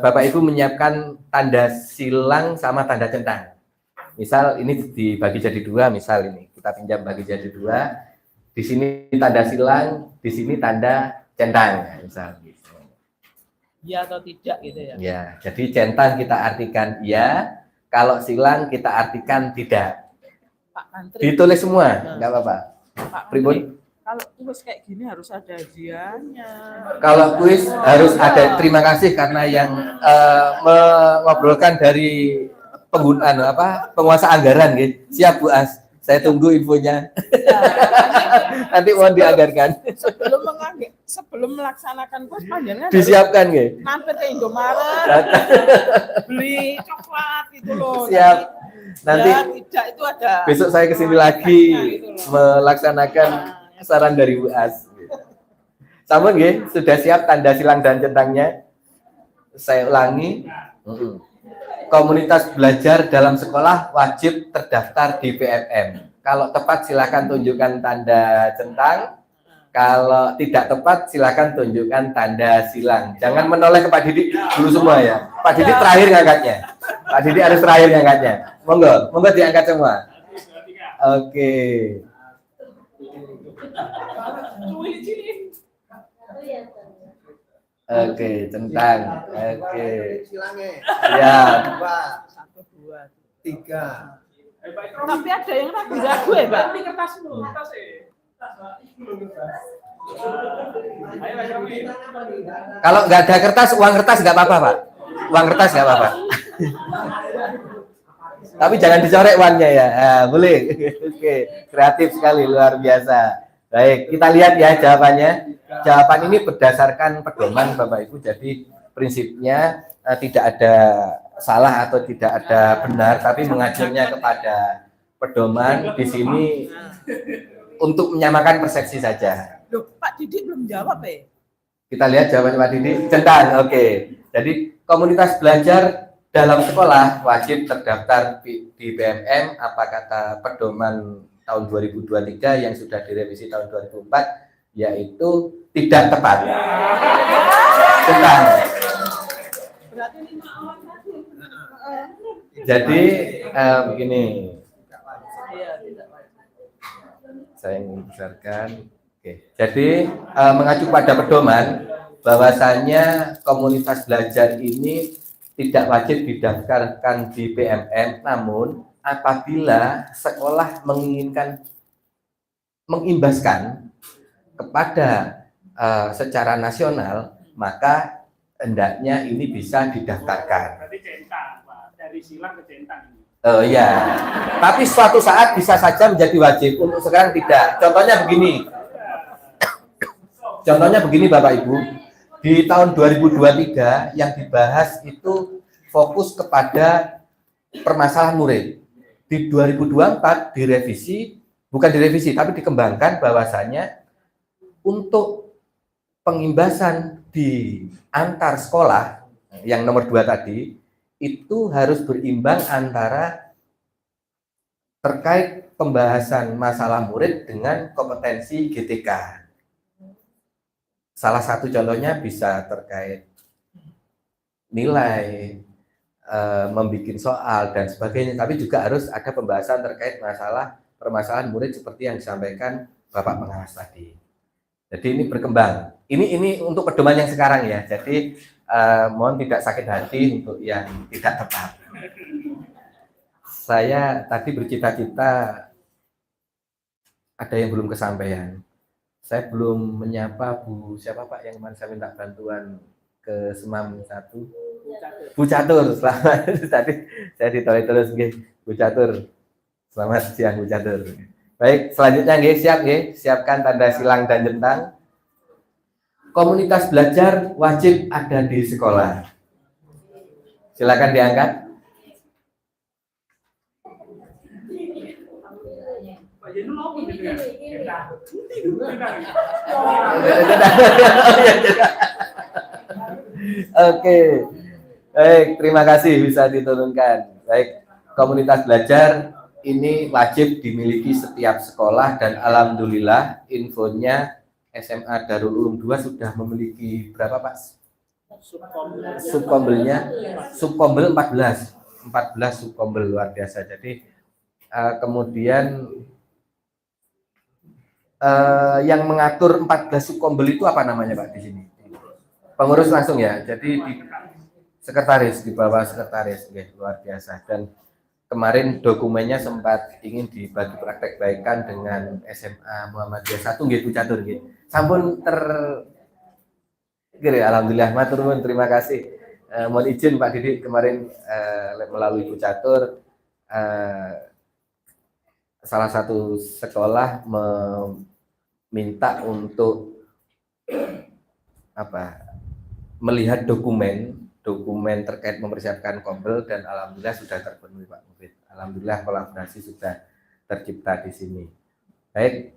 Bapak Ibu menyiapkan tanda silang sama tanda centang. Misal ini dibagi jadi dua, misal ini kita pinjam bagi jadi dua. Di sini tanda silang, di sini tanda centang, misal. Ya atau tidak gitu ya. Ya, jadi centang kita artikan iya, kalau silang kita artikan tidak. Pak Menteri. Ditulis semua, enggak apa-apa. Pak Pribun? Menteri, kalau tulis kayak gini harus ada hadiahnya. Kalau kuis harus ada terima kasih karena yang mengobrolkan dari penggunaan penguasa anggaran gitu. Siap Bu As. Saya tunggu infonya. Nanti mohon dianggarkan. Sebelum melaksanakan kuis panjenengan Disiapkan gitu. mampir ke Indomaret beli coklat gitu loh. Siap. Nanti ya, tidak itu ada. besok saya kesini lagi melaksanakan saran dari Bu As. Sampun nggih, sudah siap tanda silang dan centangnya? Saya ulangi. Komunitas belajar dalam sekolah wajib terdaftar di PMM. Kalau tepat silakan tunjukkan tanda centang. Kalau tidak tepat silakan tunjukkan tanda silang. Jangan menoleh ke Pak Didik dulu semua ya. Pak Didik terakhir ngangkatnya. Pak Didik harus terakhir ngangkatnya. Monggo diangkat semua. Oke. Oke, centang. Oke. Ya. 1, 2, 3. Tapi ada yang ragu-ragu ya, Pak. Kalau nggak ada kertas, uang kertas nggak apa-apa, Pak. Uang kertas nggak apa-apa. Tapi jangan dicorek uangnya ya. Nah, boleh. Oke, kreatif sekali, luar biasa. Baik, kita lihat ya jawabannya. Jawaban ini berdasarkan pedoman Bapak Ibu. Jadi prinsipnya tidak ada salah atau tidak ada benar, tapi mengajarnya kepada pedoman di sini untuk menyamakan persepsi saja. Loh, Pak Didik belum jawab ya? Kita lihat jawabannya Pak Didik. Centang, oke. Jadi komunitas belajar dalam sekolah wajib terdaftar di BMM. Apa kata pedoman tahun 2023 yang sudah direvisi tahun 2004, yaitu tidak tepat. Centang. Jadi begini. Saya ingin besarkan. Oke. Jadi mengacu pada pedoman bahwasanya komunitas belajar ini tidak wajib didaftarkan di BMM, namun apabila sekolah mengimbaskan kepada secara nasional, maka hendaknya ini bisa didaftarkan. Berarti centang, Pak. Dari silang ke centang ini. Oh ya, tapi suatu saat bisa saja menjadi wajib. Untuk sekarang tidak. Contohnya begini Bapak Ibu, di tahun 2023 yang dibahas itu fokus kepada permasalahan murid. Di 2024 bukan direvisi, tapi dikembangkan bahwasanya untuk pengimbasan di antar sekolah yang nomor 2 tadi itu harus berimbang antara terkait pembahasan masalah murid dengan kompetensi GTK. Salah satu contohnya bisa terkait nilai, membuat soal dan sebagainya, tapi juga harus ada pembahasan terkait permasalahan murid seperti yang disampaikan Bapak pengawas tadi. Jadi ini berkembang. Ini untuk pedoman yang sekarang ya. Jadi mohon tidak sakit hati untuk yang tidak tepat. Saya tadi bercita-cita ada yang belum kesampaian. Saya belum menyapa Bu siapa Pak yang kemarin saya minta bantuan ke Semam 1. Bu Catur. Selamat tadi saya ditolak terus nggih. Bu Catur. Selamat siang Bu Catur. Baik, selanjutnya nggih, siap nggih. Siapkan tanda silang dan centang. Komunitas belajar wajib ada di sekolah. Silakan diangkat. Pak Jenul apa gitu ya? Oke, baik, terima kasih bisa diturunkan. Baik, komunitas belajar ini wajib dimiliki setiap sekolah dan alhamdulillah infonya SMA Darul Ulum 2 sudah memiliki berapa Pak? Subkombelnya, subkombel 14 subkombel, luar biasa. Jadi kemudian yang mengatur 14 subkombel itu apa namanya Pak di sini? Pengurus langsung ya. Jadi di sekretaris, di bawah sekretaris, luar biasa. Dan kemarin dokumennya sempat ingin dibagi praktek baikan dengan SMA Muhammadiyah 1 nggih Bu Catur nggih. Sampun alhamdulillah matur nuwun, terima kasih. Mohon izin Pak Didi kemarin melalui Bu Catur salah satu sekolah meminta untuk melihat dokumen terkait mempersiapkan kombel dan alhamdulillah sudah terpenuhi Pak Mufid. Alhamdulillah kolaborasi sudah tercipta di sini. Baik,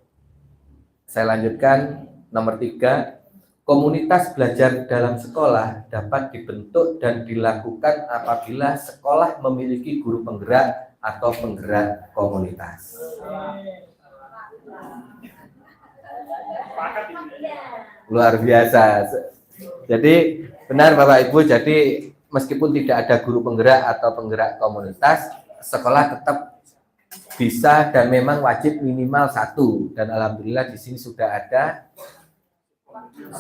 saya lanjutkan nomor 3. Komunitas belajar dalam sekolah dapat dibentuk dan dilakukan apabila sekolah memiliki guru penggerak atau penggerak komunitas. Luar biasa. Jadi benar Bapak Ibu, jadi meskipun tidak ada guru penggerak atau penggerak komunitas, sekolah tetap bisa dan memang wajib minimal 1. Dan alhamdulillah di sini sudah ada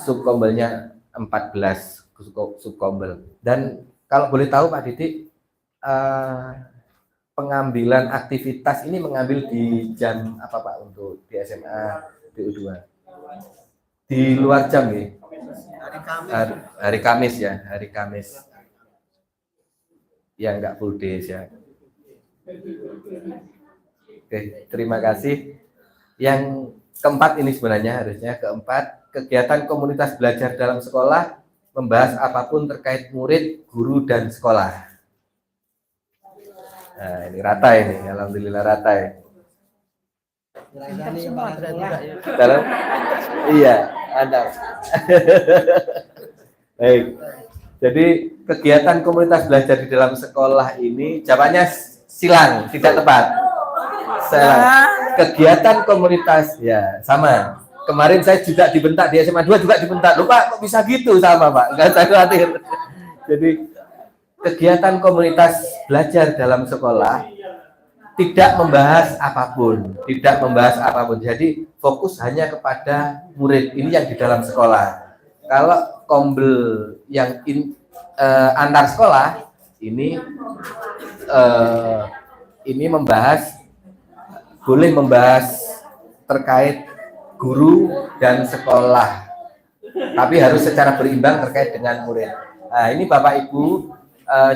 subkombelnya 14 subkombel. Dan kalau boleh tahu Pak Didi, pengambilan aktivitas ini mengambil di jam apa Pak untuk di SMA DU2? Di luar jam ya? Hari Kamis ya, hari Kamis. Ya enggak full days ya. Oke, terima kasih. Yang keempat ini sebenarnya harusnya keempat, kegiatan komunitas belajar dalam sekolah membahas apapun terkait murid, guru, dan sekolah. Nah, ini rata ini, alhamdulillah rata ya. Dalam, iya, ada. Baik. Jadi kegiatan komunitas belajar di dalam sekolah ini jawabannya silang, tidak tepat. Kegiatan komunitas ya sama. Kemarin saya juga dibentak di SMA 2 juga dibentak. Loh Pak, kok bisa gitu sama Pak? Enggak usah khawatir. Jadi kegiatan komunitas belajar dalam sekolah tidak membahas apapun, Jadi fokus hanya kepada murid. Ini yang di dalam sekolah. Kalau kombel yang antar sekolah ini boleh membahas terkait guru dan sekolah, tapi harus secara berimbang terkait dengan murid. Nah, ini Bapak Ibu,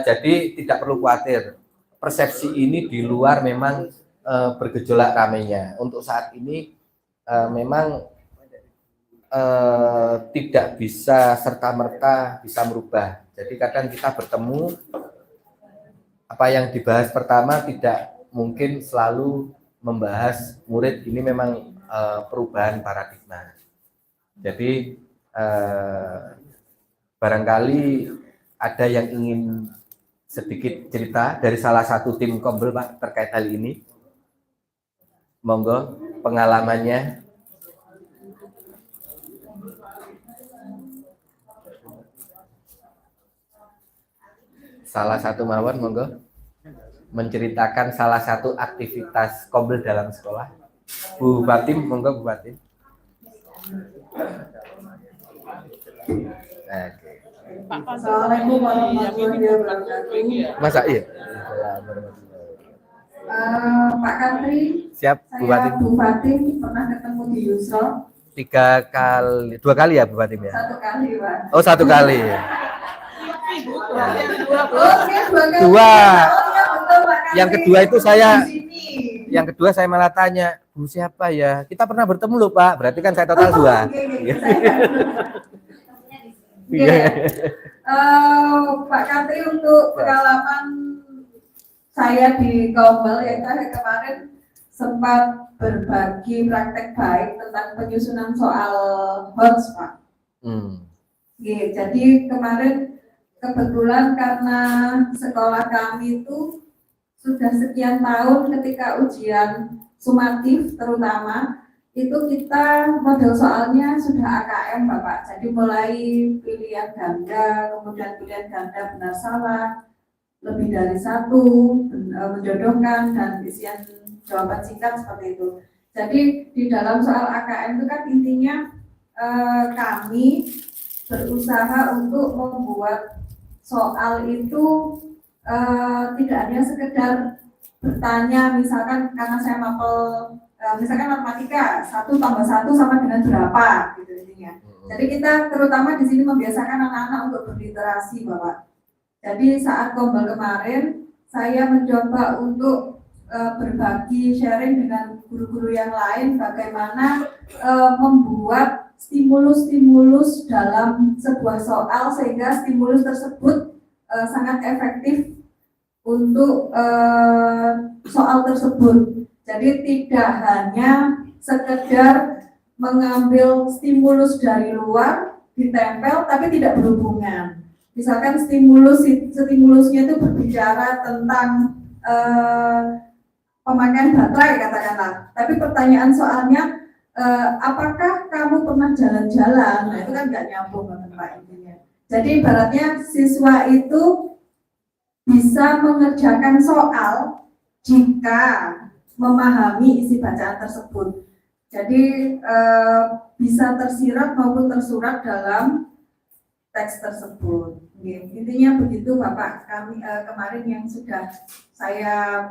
jadi tidak perlu khawatir. Persepsi ini di luar memang bergejolak ramainya. Untuk saat ini memang tidak bisa serta-merta bisa merubah. Jadi kadang kita bertemu, apa yang dibahas pertama tidak mungkin selalu membahas murid. Ini memang perubahan paradigma. Jadi barangkali ada yang ingin sedikit cerita dari salah satu tim kombel Pak terkait hal ini. Monggo pengalamannya. Salah satu mawon monggo menceritakan salah satu aktivitas kombel dalam sekolah. Bu Fatim, monggo Bu Fatim. Assalamualaikum warahmatullahi wabarakatuh. Masa iya? Pak Kantri, Siap Bu Fatim. saya Bu Fatim pernah ketemu di Yusro 2 kali ya Bu Fatim ya? 1 kali Pak. Oh 1 kali. Oke, 2 kali. 2. Oh ya betul Pak Kantri. Yang kedua itu saya Di sini. Yang kedua saya malah tanya, Bu siapa ya? Kita pernah bertemu loh Pak, berarti kan saya total 2. Oke. Pak Kantri, untuk pengalaman saya di Kombel ya kemarin sempat berbagi praktek baik tentang penyusunan soal HOTS, Pak. Oke, jadi kemarin kebetulan karena sekolah kami itu sudah sekian tahun ketika ujian sumatif terutama itu kita model soalnya sudah AKM, Bapak. Jadi mulai pilihan ganda, kemudian pilihan ganda benar salah, lebih dari satu, menjodohkan, dan isian jawaban singkat seperti itu. Jadi di dalam soal AKM itu kan intinya kami berusaha untuk membuat soal itu tidak hanya sekedar bertanya, misalkan karena saya mapel misalkan matematika 1 tambah 1 sama dengan berapa gitu intinya. Jadi kita terutama di sini membiasakan anak-anak untuk berliterasi, Bapak. Jadi saat Kombel kemarin saya mencoba untuk berbagi sharing dengan guru-guru yang lain bagaimana membuat stimulus-stimulus dalam sebuah soal sehingga stimulus tersebut sangat efektif untuk soal tersebut. Jadi tidak hanya sekedar mengambil stimulus dari luar ditempel tapi tidak berhubungan. Misalkan stimulusnya itu berbicara tentang pemakaian baterai katakanlah. Tapi pertanyaan soalnya apakah kamu pernah jalan-jalan? Nah itu kan nggak nyambung kan Pak intinya. Jadi ibaratnya siswa itu bisa mengerjakan soal jika memahami isi bacaan tersebut. Jadi bisa tersirat maupun tersurat dalam teks tersebut. Intinya begitu Bapak. Kami kemarin yang sudah saya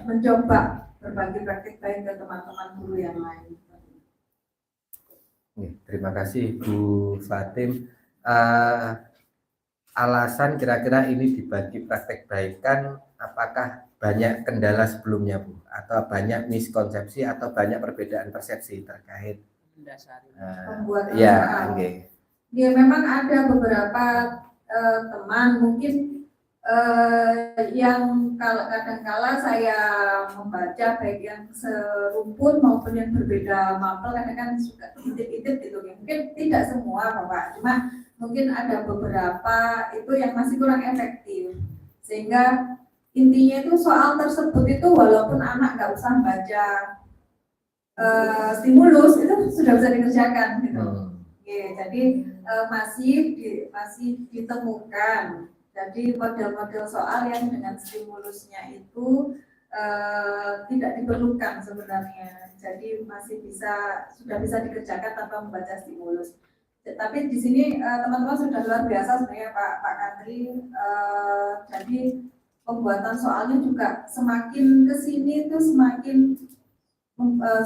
mencoba berbagi praktik baik ke teman-teman guru yang lain. Terima kasih Bu Fatim. Alasan kira-kira ini dibagi praktek baik kan apakah banyak kendala sebelumnya Bu atau banyak miskonsepsi atau banyak perbedaan persepsi terkait pembuatan ya, soal. Ya memang ada beberapa teman mungkin yang kadang-kala saya membaca baik yang serumpun maupun yang berbeda mapel kadang-kadang suka intip-intip gitu ya. Mungkin tidak semua Bapak, cuma mungkin ada beberapa itu yang masih kurang efektif sehingga intinya itu soal tersebut itu walaupun anak nggak usah baca stimulus itu sudah bisa dikerjakan gitu. Ya, jadi masih ditemukan. Jadi model-model soal yang dengan stimulusnya itu tidak diperlukan sebenarnya. Jadi sudah bisa dikerjakan tanpa membaca stimulus. Tapi di sini teman-teman sudah luar biasa sebenarnya Pak Katri. Jadi pembuatan soalnya juga semakin kesini itu semakin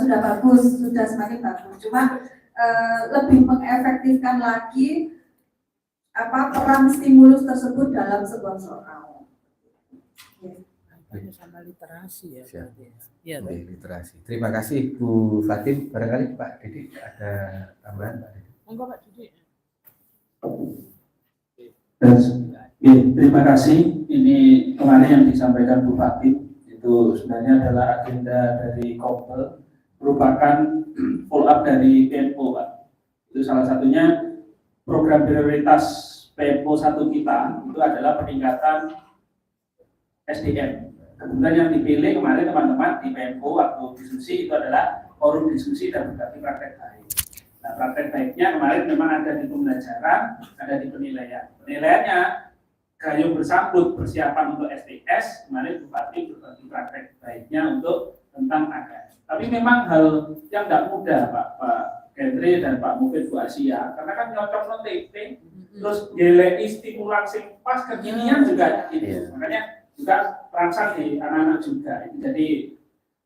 sudah semakin bagus. Cuma lebih mengefektifkan lagi peran stimulus tersebut dalam sebuah soal. Sama literasi ya. Ya, literasi. Terima kasih Bu Fatim. Barangkali Pak Didi ada tambahan Pak Didi. Enggak Pak Didi. Terima kasih. Ini kemarin yang disampaikan Bu Fatim itu sebenarnya adalah agenda dari Kombel, merupakan follow up dari PMO Pak. Itu salah satunya program prioritas PMO 1 kita itu adalah peningkatan SDM. Kemudian yang dipilih kemarin teman-teman di PMO waktu diskusi itu adalah forum diskusi dan berbagi praktek baik. Nah, praktek baiknya kemarin memang ada di pembelajaran, ada di penilaian. Penilaiannya gayung bersambut persiapan untuk STS, kemarin Bupati berbagi praktek baiknya untuk tentang AKM. Tapi memang hal yang tidak mudah Pak Gendri dan Pak Mufid Bu Asia, karena kan nyocok notif, terus gelei stimulan sing pas kekinian juga gitu. Makanya juga terangsang di anak-anak juga. Jadi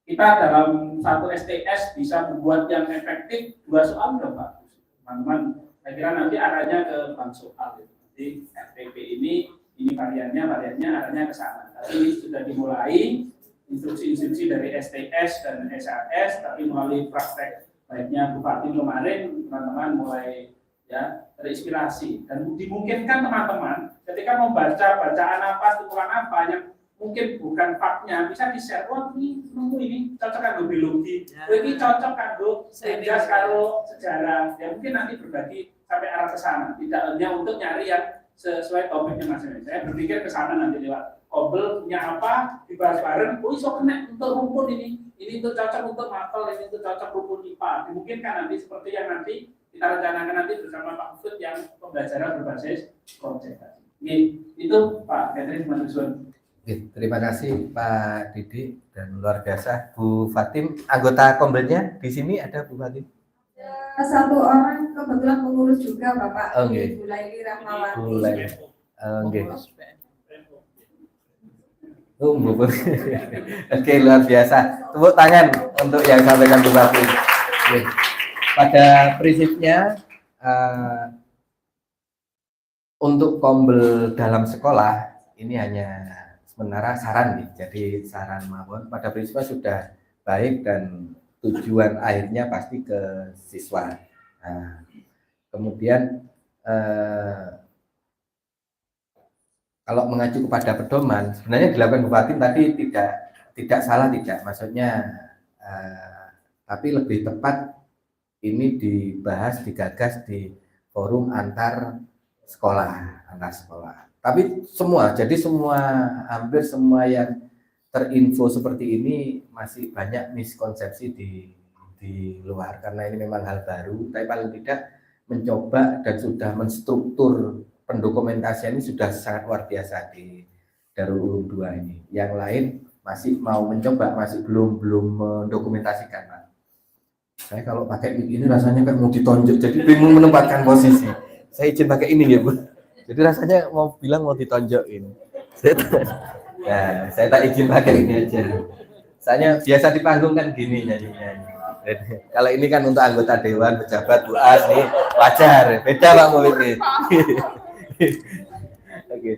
kita dalam satu STS bisa membuat yang efektif 2 soal udah bagus. Teman-teman, saya kira nanti arahnya ke bank soal. Jadi FPP ini variannya arahnya ke sana. Tapi sudah dimulai instruksi-instruksi dari STS dan SRS, tapi melalui praktek baiknya Bupati kemarin, teman-teman mulai ya terinspirasi dan dimungkinkan teman-teman ketika membaca bacaan apa, tutulan apa yang mungkin bukan faknya, bisa di-share, wah ini nemu ini cocok kanggo biologi, ini cocok kanggo sejarah karo sejarah. Ya mungkin nanti berbagi sampai arah ke sana, tidak hanya untuk nyari yang sesuai topiknya masing-masing. Saya berpikir ke sana nanti lewat Kobel punya apa, dibahas bareng, oh iso kena untuk rumpun ini untuk cocok untuk mapel, ini untuk cocok rumpun IPA. Dimungkinkan nanti seperti yang nanti kita rencanakan nanti bersama Pak Ufud yang pembelajaran berbasis proyek. Itu Pak Catherine Mas Yusuf. Terima kasih Pak Didi dan luar biasa Bu Fatim. Anggota Kombelnya di sini ada Bu Fatim? Satu orang kebetulan pengurus juga Bapak Oke. Bu Laili Rahmawati. Bu Laili. Oke. Bu. Oke, luar biasa. Tepuk tangan untuk yang sampaikan Bu Fatim. Oke. Pada prinsipnya untuk Kombel dalam sekolah ini hanya sementara saran nih, jadi saran mawon pada prinsipnya sudah baik dan tujuan akhirnya pasti ke siswa. Nah, kemudian kalau mengacu kepada pedoman, sebenarnya dilakukan Bu Fatim tadi tidak salah tidak, maksudnya tapi lebih tepat ini dibahas digagas di forum antar sekolah. Tapi hampir semua yang terinfo seperti ini masih banyak miskonsepsi di luar karena ini memang hal baru. Tapi paling tidak mencoba dan sudah menstruktur pendokumentasian ini sudah sangat luar biasa di Darul Ulum 2 ini. Yang lain masih mau mencoba, masih belum mendokumentasikan, Pak. Saya kalau pakai mic ini rasanya kayak mau ditonjok, jadi bingung menempatkan posisi. Saya izin pakai ini ya, Bu. Jadi rasanya mau bilang mau ditonjokin. Nah, saya tak izin pakai ini aja. Soalnya biasa di panggung kan gini nyanyinya. Kalau ini kan untuk anggota dewan, pejabat, Bu As nih wajar. Beda Pak Mulit nih. Oke.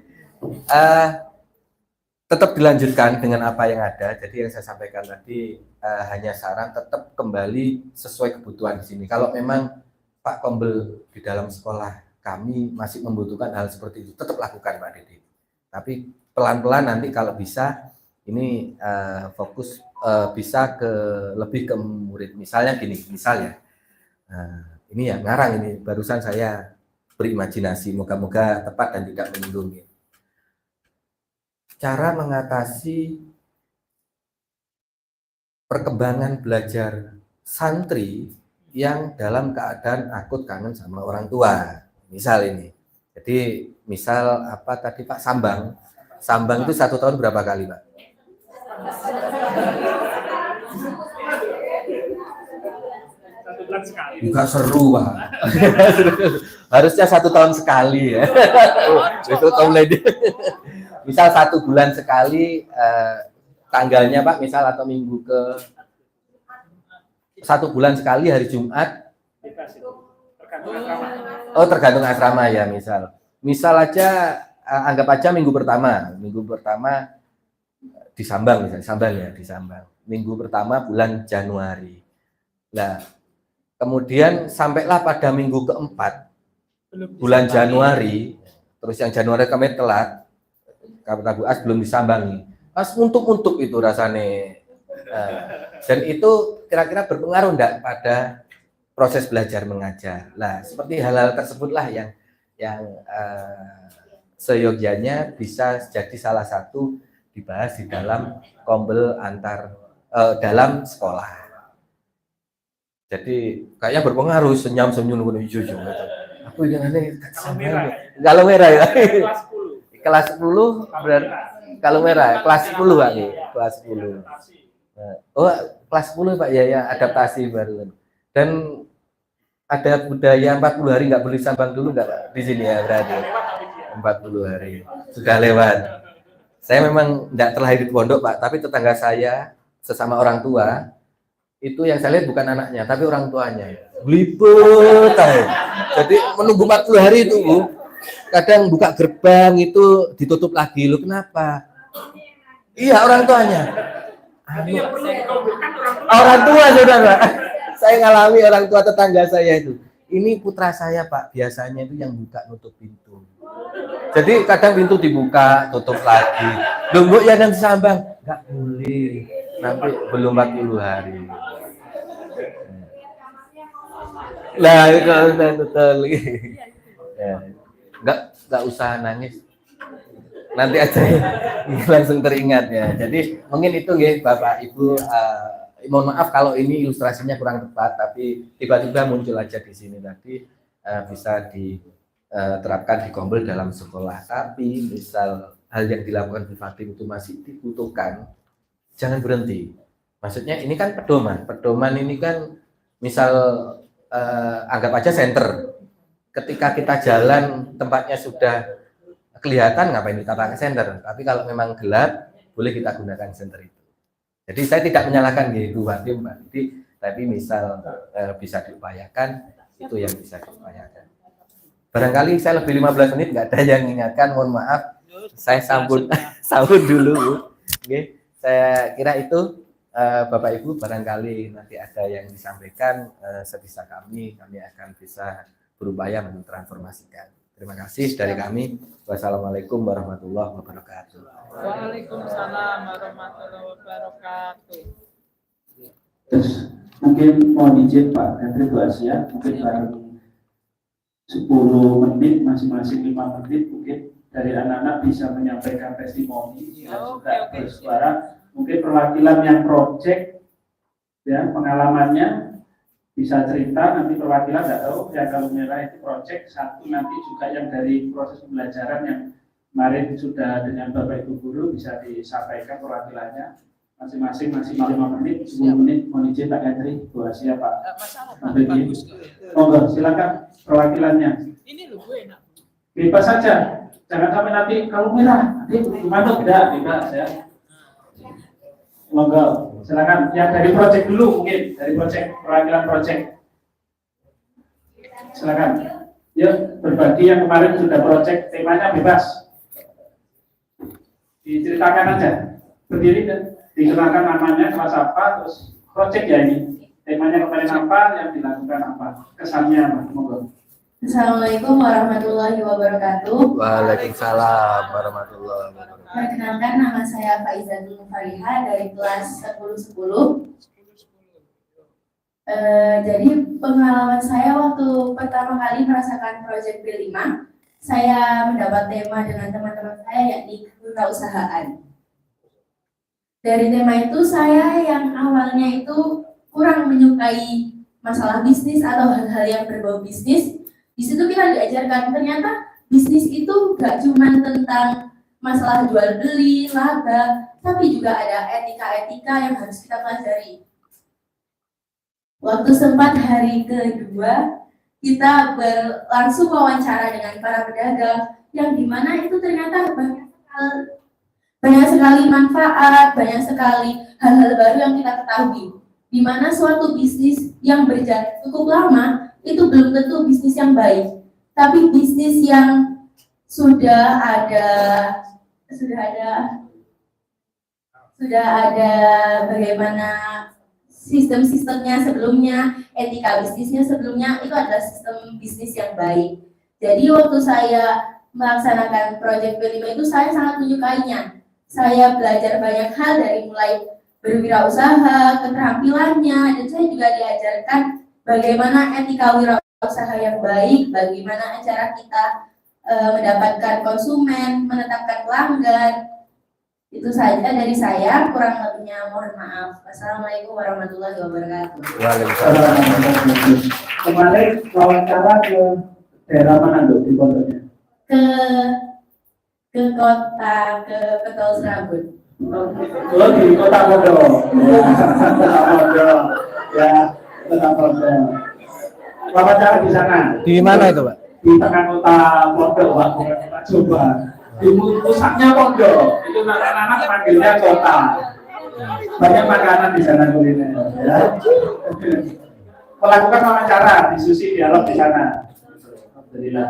Tetap dilanjutkan dengan apa yang ada. Jadi yang saya sampaikan tadi hanya saran tetap kembali sesuai kebutuhan di sini. Kalau memang Pak Kombel di dalam sekolah kami masih membutuhkan hal seperti itu, tetap lakukan Pak Didi. Tapi pelan-pelan nanti kalau bisa ini fokus bisa lebih ke murid. Misalnya gini, ini ya ngarang ini barusan saya berimajinasi, moga-moga tepat dan tidak menyinggung. Cara mengatasi perkembangan belajar santri yang dalam keadaan akut kangen sama orang tua. Misal ini, jadi misal apa tadi Pak Sambang itu 1 tahun berapa kali Pak? Juga seru Pak. Harusnya 1 tahun sekali ya. Itu tahun lagi. Misal 1 bulan sekali tanggalnya Pak, misal atau minggu ke 1 bulan sekali hari Jumat. Oh tergantung asrama ya misal aja anggap aja minggu pertama di Sambang misalnya di Sambang minggu pertama bulan Januari. Nah kemudian sampailah pada minggu keempat bulan Januari, terus yang Januari kami telat kata Bu As belum disambangi, As untuk itu rasanya dan itu kira-kira berpengaruh enggak pada proses belajar mengajar. Lah, seperti hal-hal tersebutlah yang seyogyanya bisa jadi salah satu dibahas di dalam Kombel antar dalam sekolah. Jadi kayaknya berpengaruh senyum-senyum hijau-hijau. Aku ini kalau merah ya. Kelas 10 berarti kalau merah kelas 10 Pak nih, kelas 10. Oh, kelas 10 Pak ya adaptasi baru. Dan ada budaya 40 hari nggak boleh sambang dulu nggak Pak? Di sini ya berarti 40 hari sudah lewat. Saya memang nggak terlahir di pondok Pak, tapi tetangga saya sesama orang tua itu yang saya lihat bukan anaknya tapi orang tuanya. Belibet. Jadi menunggu 40 hari itu Bu. Kadang buka gerbang itu ditutup lagi. Lu kenapa? Iya orang tuanya. Orang tua saudara. Saya ngalami orang tua tetangga saya itu. Ini putra saya Pak, biasanya itu yang buka nutup pintu. Jadi kadang pintu dibuka, tutup lagi. Nunggu ya nanti sambang, nggak boleh. Nanti belum 40 hari. Lah itu betul. Ya. Nggak usah nangis. Nanti aja langsung teringat ya. Jadi mungkin itu ya Bapak Ibu. Mohon maaf kalau ini ilustrasinya kurang tepat, tapi tiba-tiba muncul aja di sini tadi bisa diterapkan di Kombel dalam sekolah. Tapi misal hal yang dilakukan di Fatim itu masih dibutuhkan, jangan berhenti. Maksudnya ini kan pedoman ini kan misal anggap aja center. Ketika kita jalan tempatnya sudah kelihatan, ngapain kita pakai senter? Tapi kalau memang gelap, boleh kita gunakan senter itu. Jadi saya tidak menyalahkan gitu, Fatim, tapi misal bisa diupayakan, itu yang bisa diupayakan. Barangkali saya lebih 15 menit, nggak ada yang mengingatkan, mohon maaf. Saya sambut dulu. Oke, saya kira itu Bapak Ibu, barangkali nanti ada yang disampaikan sebisa kami akan bisa berupaya mentransformasikan. Terima kasih dari kami. Wassalamualaikum warahmatullahi wabarakatuh. Waalaikumsalam warahmatullahi wabarakatuh. Terus mungkin mohon izin Pak Menteri Bu Asia, mungkin bareng 10 menit, masing-masing 5 menit mungkin dari anak-anak bisa menyampaikan testimoni dan juga bersuara. Mungkin perwakilan yang project ya pengalamannya bisa cerita, nanti perwakilan nggak tahu yang kalau merah itu project, satu nanti juga yang dari proses pembelajaran yang kemarin sudah dengan Bapak Ibu Guru bisa disampaikan perwakilannya masing-masing 5 menit, 10 menit. Mohon izin Pak Menteri, Bu Asia Pak. Monggo silakan perwakilannya. Ini loh gue enak. Bebas saja, jangan sampai nanti kalau merah, nanti gimana tidak bebas ya. Monggo. Silakan yang dari project dulu mungkin dari project perwakilan project. Silakan. Ya berbagi yang kemarin sudah project temanya bebas. Diceritakan aja. Berdiri dan dikenalkan namanya kelas apa terus project ya ini. Temanya kemarin apa yang dilakukan apa kesannya apa. Monggo. Assalamualaikum warahmatullahi wabarakatuh. Waalaikumsalam warahmatullahi wabarakatuh. Perkenalkan, nama saya Faizatul Fariha dari kelas 1010. Jadi pengalaman saya waktu pertama kali merasakan proyek B5, saya mendapat tema dengan teman-teman saya yakni kewirausahaan. Dari tema itu saya yang awalnya itu kurang menyukai masalah bisnis atau hal-hal yang berbau bisnis. Di situ kita diajarkan ternyata bisnis itu gak cuma tentang masalah jual beli, laba, tapi juga ada etika-etika yang harus kita pelajari. Waktu sempat hari kedua, kita berlangsung wawancara dengan para pedagang, yang dimana itu ternyata banyak sekali manfaat, banyak sekali hal-hal baru yang kita ketahui. Dimana suatu bisnis yang berjalan cukup lama, itu belum tentu bisnis yang baik, tapi bisnis yang sudah ada bagaimana sistem-sistemnya sebelumnya, etika bisnisnya sebelumnya, itu adalah sistem bisnis yang baik. Jadi waktu saya melaksanakan proyek B5 itu saya sangat menyukainya. Saya belajar banyak hal dari mulai berwirausaha, keterampilannya, dan saya juga diajarkan bagaimana etika wirausaha yang baik, bagaimana cara kita mendapatkan konsumen, menetapkan pelanggan. Itu saja dari saya, kurang lebihnya mohon maaf. Wassalamualaikum warahmatullahi wabarakatuh. Waalaikumsalam. Kemarin wawancara ke daerah mana Dok, di pondoknya? Ke Petol Serabut. Oh di Kota Pondok. Ya, Kota Pondok. Wawancara di sana. Di mana itu, Pak? Di tengah kota Pondok, Pak. Coba. Di pusatnya Pondok. Itu anak-anak panggilnya kota. Banyak makanan di sana kuliner. Ya. Melakukan wawancara, diskusi, dialog di sana. Alhamdulillah.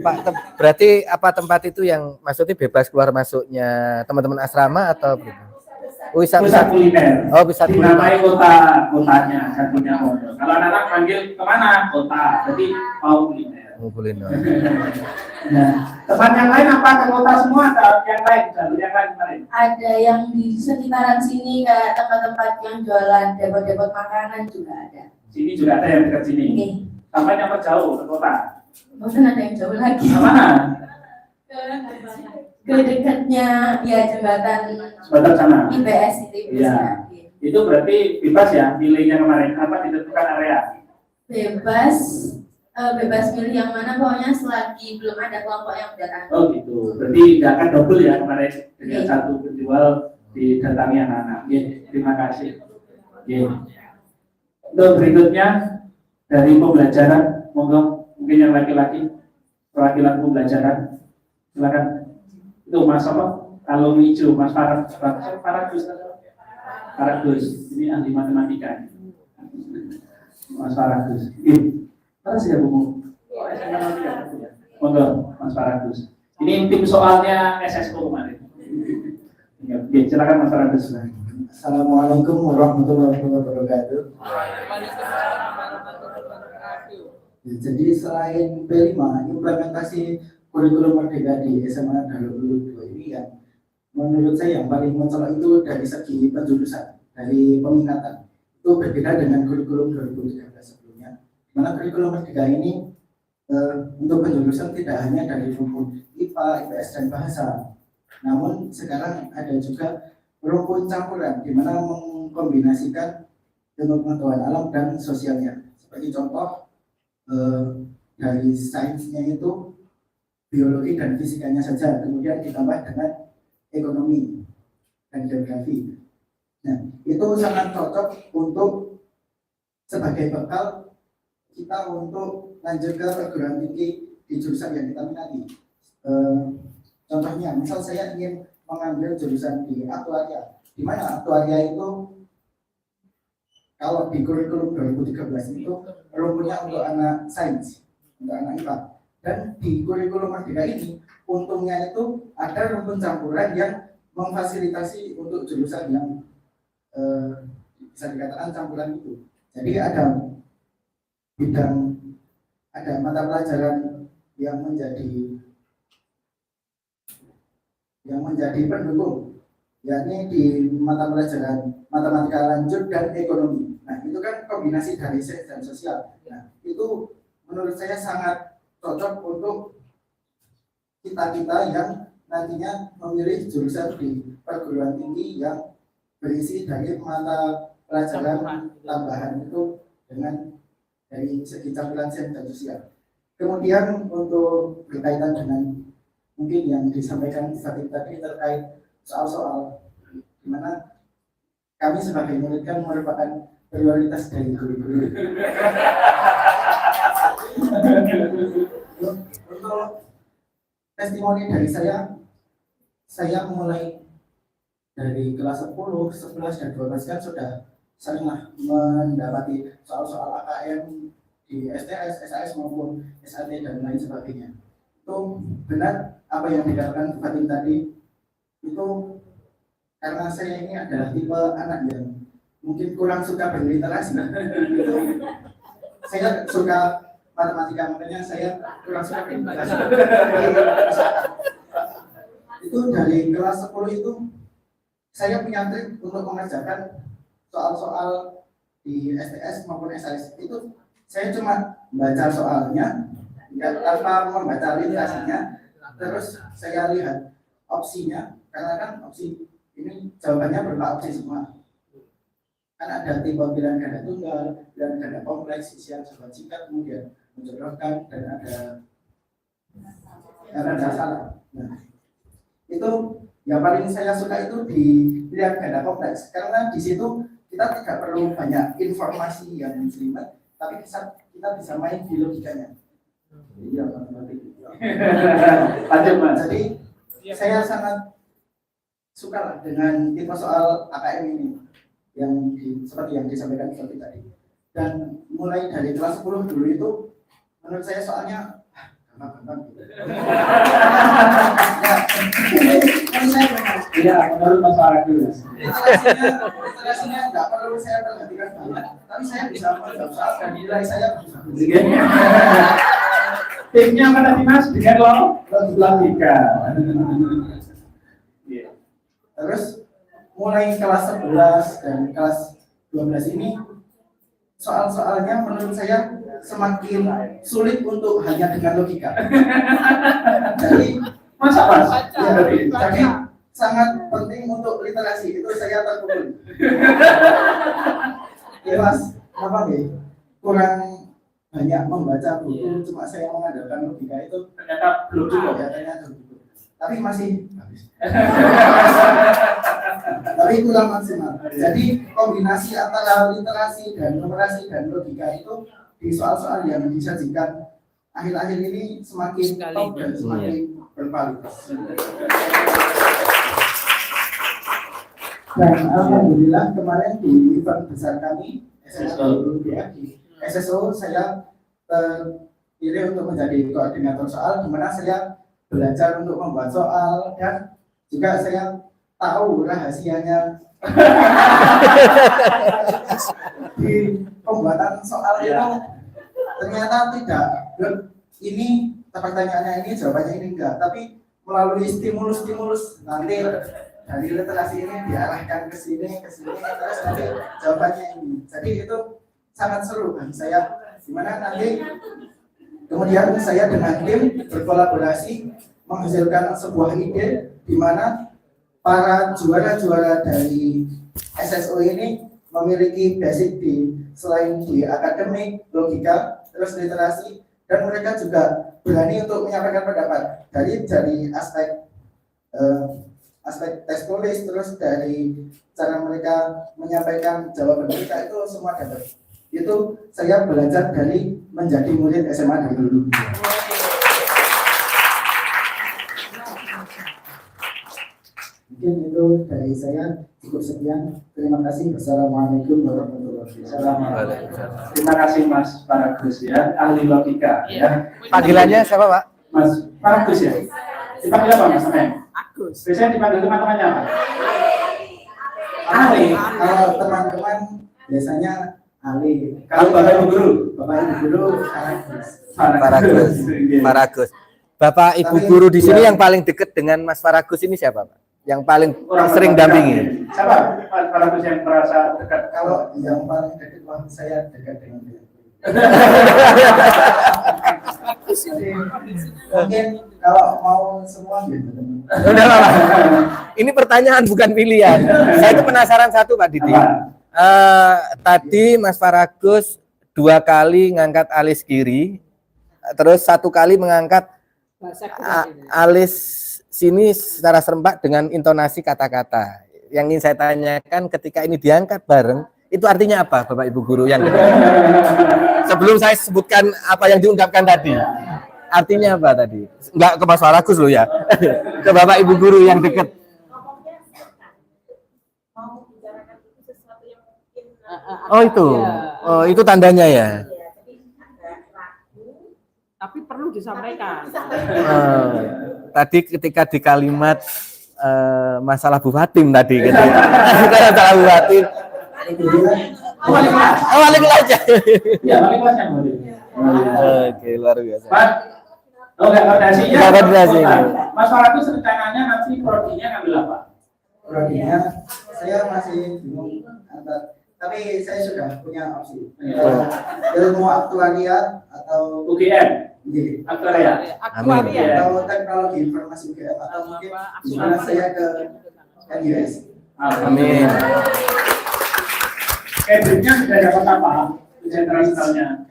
Pak, berarti apa tempat itu yang maksudnya bebas keluar masuknya teman-teman asrama atau Pusat kuliner. Oh, pusat kuliner. Dinamai kotanya, satunya Pondok. Kalau anak-anak panggil kemana? Kota. Jadi mau kuliner. ngumpulin. Nah, tempat yang lain apa ke kota semua atau yang lain? Jalur yang lain kemarin? Ada yang di sekitaran sini kayak tempat-tempat yang jualan depot-depot makanan juga ada. Sini juga ada yang dekat sini. Oke. Sampai yang jauh ke kota. Bahkan ada yang jauh lagi. Kemana? Ke dekatnya ya jembatan Sebentar sana. IPS itu. Iya. Itu berarti bebas ya milihnya kemarin apa ditentukan area? Bebas milih yang mana pokoknya selagi belum ada kelompok yang datang. Oh gitu. Berarti nggak akan double ya kemarin dengan satu penjual didatangi anak-anak. Ya, terima kasih. Ya. Untuk berikutnya dari pembelajaran, monggo mungkin yang laki-laki perwakilan pembelajaran, silakan. Itu Mas apa? Kalau hijau, Mas Faragus, ini ahli matematika. Mas Faragus. Mana sih ya Bu? Monggo, Mas Faragus. Ini tim soalnya SSO kemarin. Oke, silakan Mas Faragus. Assalamualaikum warahmatullahi wabarakatuh. Jadi selain P5, implementasi kurikulum merdeka di SMA Darul 2 ini yang menurut saya yang paling mencolok itu dari segi penjurusan, dari peminatan. Itu berbeda dengan kurikulum 2013 sebelumnya. Di mana kurikulum merdeka ini untuk penjurusan tidak hanya dari rumpun IPA, IPS, dan bahasa. Namun sekarang ada juga rumpun campuran, di mana mengkombinasikan ilmu pengetahuan alam dan sosialnya. Seperti contoh dari sainsnya itu biologi dan fisikanya saja, kemudian ditambah dengan ekonomi dan geografi. Nah, itu sangat cocok untuk sebagai bekal kita untuk lanjut ke perguruan tinggi di jurusan yang kita minati. Contohnya, misal saya ingin mengambil jurusan di aktuaria, di mana aktuaria itu kalau di kurikulum 2013 itu rumpunnya untuk anak sains, untuk anak IPA. Dan di kurikulum merdeka ini untungnya itu ada rumpun campuran yang memfasilitasi untuk jurusan yang bisa dikatakan campuran itu. Jadi ada bidang, ada mata pelajaran yang menjadi pendukung, yakni di mata pelajaran matematika lanjut dan ekonomi. Nah, itu kan kombinasi dari sains dan sosial. Nah, itu menurut saya sangat cocok untuk kita-kita yang nantinya memilih jurusan di perguruan tinggi yang berisi dari mata pelajaran tambahan itu dengan dari segi campuran sains dan sosial. Kemudian untuk berkaitan dengan mungkin yang disampaikan tadi terkait soal-soal di mana kami sebagai murid kan merupakan prioritas dari guru-guru. Untuk testimoni dari saya mulai dari kelas 10, 11, dan 12 kan sudah seringlah mendapati soal-soal AKM di STS, SAS maupun SAT dan lain sebagainya. Itu benar apa yang dikatakan Fatin tadi, itu karena saya ini adalah tipe anak yang mungkin kurang suka berliterasi. Itu saya suka matematika, makanya saya kurang suka berliterasi. Itu dari kelas 10 itu saya punya trik untuk mengerjakan soal-soal di STS maupun SAS. Itu saya cuma baca soalnya, tanpa membaca literasinya, terus saya lihat opsinya, karena kan opsi ini jawabannya berupa opsi semua. Kan ada tipe pilihan ganda tunggal, pilihan ganda kompleks, isian soal singkat, kemudian menjodohkan, dan ada salah. Nah, itu yang paling saya suka itu di pilihan ganda kompleks, karena di situ kita tidak perlu banyak informasi yang jelimet, tapi kita bisa main di logikanya. Iya, matematik. Jadi saya sangat suka lah dengan tipe soal AKM ini yang seperti yang disampaikan seperti tadi. Dan mulai dari kelas 10 dulu itu menurut saya soalnya gampang-gampang gitu. Iya, menurut Mas Farah dulu. Literasinya nggak perlu saya perhatikan banyak, tapi saya bisa menjawab soal dan nilai saya bagus. Timnya apa tadi Mas? Dengan logika. Iya. Terus mulai kelas 11 dan kelas 12 ini soal-soalnya menurut saya semakin sulit untuk hanya dengan logika. Jadi Masa Mas? ya, jadi sangat penting untuk literasi itu saya terpukul. Ya Mas, apa nih? Kurang banyak membaca buku, cuma saya mengandalkan logika itu Ternyata belum cukup. ya ternyata begitu. Tapi masih habis. Tapi kurang maksimal. Jadi kombinasi antara literasi dan numerasi dan logika itu di soal-soal yang disajikan akhir-akhir ini semakin top dan semakin berkualitas. Dan alhamdulillah kemarin di event besar kami SSO ya, di SSO saya terpilih untuk menjadi koordinator soal, di mana saya belajar untuk membuat soal dan juga saya tahu rahasianya di pembuatan soal itu ternyata tidak ini pertanyaannya ini jawabannya ini enggak, tapi melalui stimulus nanti dari literasi ini diarahkan ke sini terus nanti jawabannya ini. Jadi itu sangat seru bagi saya, dimana nanti kemudian saya dengan tim berkolaborasi menghasilkan sebuah ide di mana para juara-juara dari SSO ini memiliki basic selain di akademik, logika, terus literasi, dan mereka juga berani untuk menyampaikan pendapat dari aspek tes tulis, terus dari cara mereka menyampaikan jawaban mereka itu semua dapat. Itu saya belajar dari menjadi murid SMA dari dulu. Mungkin itu dari saya, cukup sekian. Terima kasih. Wassalamualaikum warahmatullahi wabarakatuh. Terima kasih Mas Paragus ya, ahli logika ya. Panggilannya siapa, Pak? Mas Paragus ya. Dipanggil apa Mas? Agus. Biasanya dipanggil teman-temannya apa? Ali. Kalau teman-teman biasanya Ali. Kalau Bapak Ibu Guru? Bapak Ibu Guru Paragus. Paragus. Bapak Ibu Guru di sini yang paling dekat dengan Mas Paragus ini siapa, Pak? Yang paling sering dampingi? Siapa Mas Paragus yang merasa dekat? Kalau yang paling dekat waktu saya dekat dengan dia. Mungkin kalau mau semua gitu. Udah lama. Ini pertanyaan bukan pilihan. Saya itu penasaran satu, Pak Didi. Tadi Mas Paragus 2 kali ngangkat alis kiri, terus 1 kali mengangkat alis sini secara serempak dengan intonasi kata-kata. Yang ingin saya tanyakan, ketika ini diangkat bareng, itu artinya apa, Bapak Ibu Guru yang dekat? Sebelum saya sebutkan apa yang diungkapkan tadi, artinya apa tadi? Enggak ke Mas Paragus loh ya, ke Bapak Ibu Guru yang dekat. Oh itu tandanya ya. Tapi perlu disampaikan. Tadi ketika di kalimat masalah Bu Fatim tadi gitu ya. Masalah Bu Fatim. Balik aja. Ya, balik aja. Oke, luar biasa. Pak, enggak koordinasinya. Enggak koordinasi. Mas Paragus rencananya nanti prodinya ngambil apa? Prodinya saya masih bingung tapi saya sudah punya opsi. Ilmu aktuaria atau UGM. Aktuaria. Aktuaria. Atau teknologi informasi UGM atau mungkin di mana saya ke NUS. Amin. Cambridge-nya sudah dapat apa? Internasionalnya.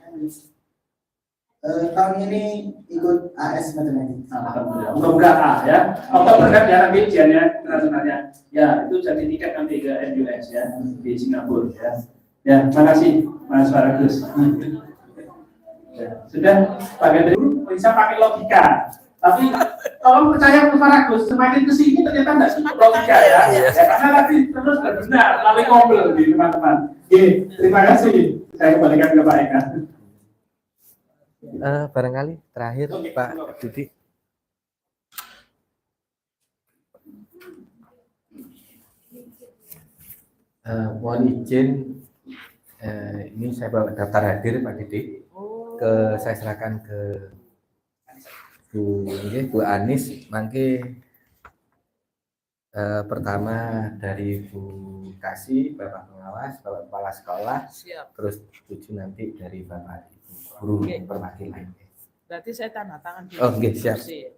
Tahun ini ikut AS Matematik. Alhamdulillah. Semoga A ya. Oktober kan ya nanti ujiannya internasionalnya. Ya itu jadi tiket nanti ke NUS ya di Singapura ya. Ya, makasih Mas Paragus. Ya, sudah pakai dulu bisa pakai logika. Tapi tolong percaya Mas Paragus, semakin kesini ternyata nggak cukup logika ya. Ya karena nanti terus benar lalu ngobrol di teman-teman. Oke, terima kasih. Saya kembalikan ke Pak Eka. Barangkali terakhir Pak Didi. Mohon izin, ini saya bawa daftar hadir Pak Didi. Saya serahkan ke Bu Anis, mangke pertama dari Bu Kasih, Bapak pengawas, Bapak kepala sekolah, Siap. terus 7 nanti dari Bapak Ibu guru perwakilan. Berarti saya tanda tangan dulu. Oh, nggih, siap. Kursi.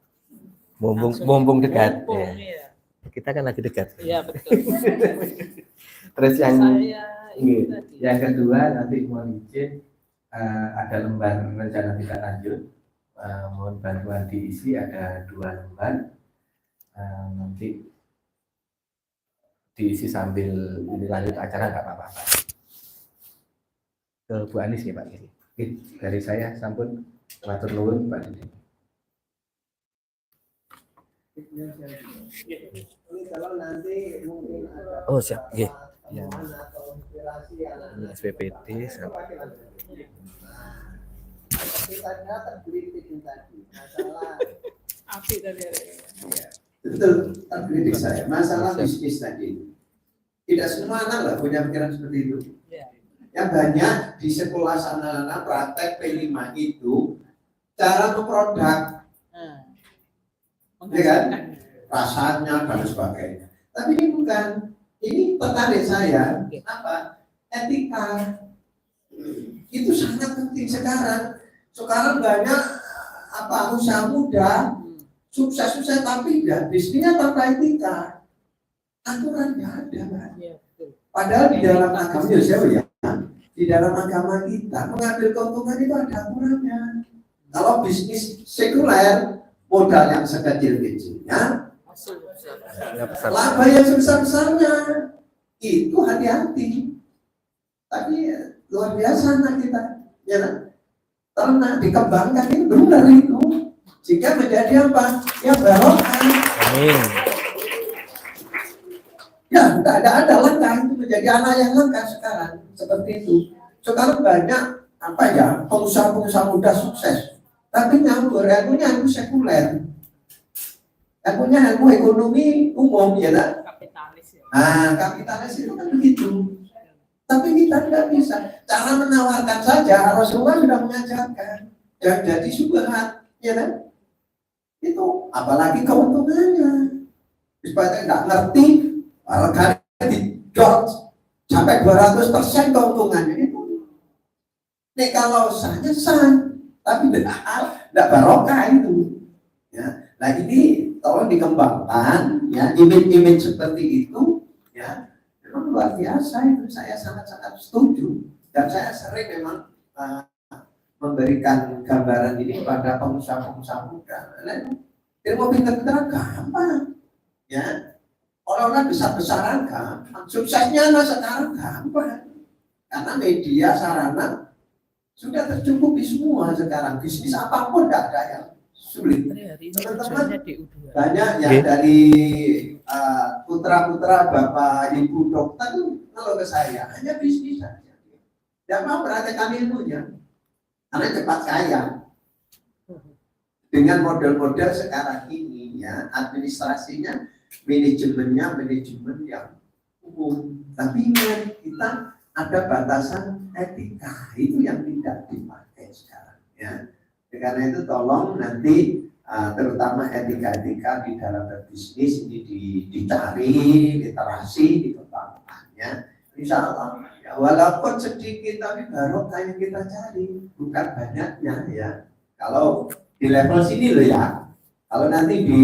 Mumpung dekat. Mumpung, Ya. iya. Kita kan lagi dekat. Iya, betul. Terus yang Ini tadi. yang kedua nanti mohon izin ada lembar rencana tindak lanjut. Mohon bantuan diisi, ada 2 lembar. Nanti diisi sambil ini lanjut acara nggak apa-apa. Ke Bu Anis ya Pak. Oke, dari saya sampun matur nuwun Pak Didi. Kalau nanti mungkin ada Oh siap, nggih. Yang atau inspirasi yang ini SPPT sampai kita tergelitik tadi masalah Api tadi ada. betul tergelitik saya masalah bisnis tadi. Tidak semua anak lah punya pikiran seperti itu. Ya. Yang banyak di sekolah sana praktek P5 itu cara memproduk, ya kan? Rasanya dan sebagainya. Tapi ini bukan. Ini tertarik saya apa? Etika itu sangat penting sekarang. Sekarang banyak apa usaha muda sukses tapi ya bisnisnya tanpa etika. Aturannya ada, Pak. Padahal di dalam agama ya, di dalam agama kita mengambil keuntungan itu ada aturannya. Kalau bisnis sekuler modal yang sekecil-kecilnya, laba yang sebesar-besarnya itu hati-hati. Tapi luar biasa anak kita, ya kan? Karena dikembangkan itu benar itu, jika menjadi apa? Ya barokah. Amin. Ya, tidak ada langkah itu menjadi anak yang langkah sekarang seperti itu. Sekarang banyak apa ya pengusaha-pengusaha muda sukses, tapi nganggur, ilmunya ilmu sekuler, ilmunya ilmu ekonomi umum, ya kan? Kapitalis ya. Nah, kapitalis itu kan begitu. Tapi kita tidak bisa. Cara menawarkan saja Rasulullah sudah mengajarkan dan jadi subhat, ya kan? Itu apalagi keuntungannya. Supaya nggak ngerti. Harga di dot sampai 200% keuntungannya itu. Nih kalau sahnya sah, tapi tidak barokah itu. Ya, nah ini tolong dikembangkan, ya image seperti itu, ya memang luar biasa itu. Saya sangat-sangat setuju dan saya sering memang memberikan gambaran ini kepada pengusaha-pengusaha muda. Ilmu pintar-pintar gampang, ya. Orang-orang besar-besaran gampang, suksesnya sekarang gampang. Karena media sarana sudah tercukupi semua sekarang. Bisnis apapun tidak ada yang sulit. Teman-teman banyak yang dari putra-putra Bapak Ibu dokter kalau ke saya hanya bisnis saja. Tidak mau praktekkan ilmunya. Karena cepat kaya. Dengan model-model sekarang ini ya, administrasinya manajemen yang umum, tapi ingat kita ada batasan etika itu yang tidak dipakai sekarang ya. Karena itu tolong nanti terutama etika-etika di dalam berbisnis ini dicari, literasi dikembangkannya. Insya Allah ya, walaupun sedikit tapi barokah yang kita cari bukan banyaknya ya. Kalau di level sini loh ya, kalau nanti di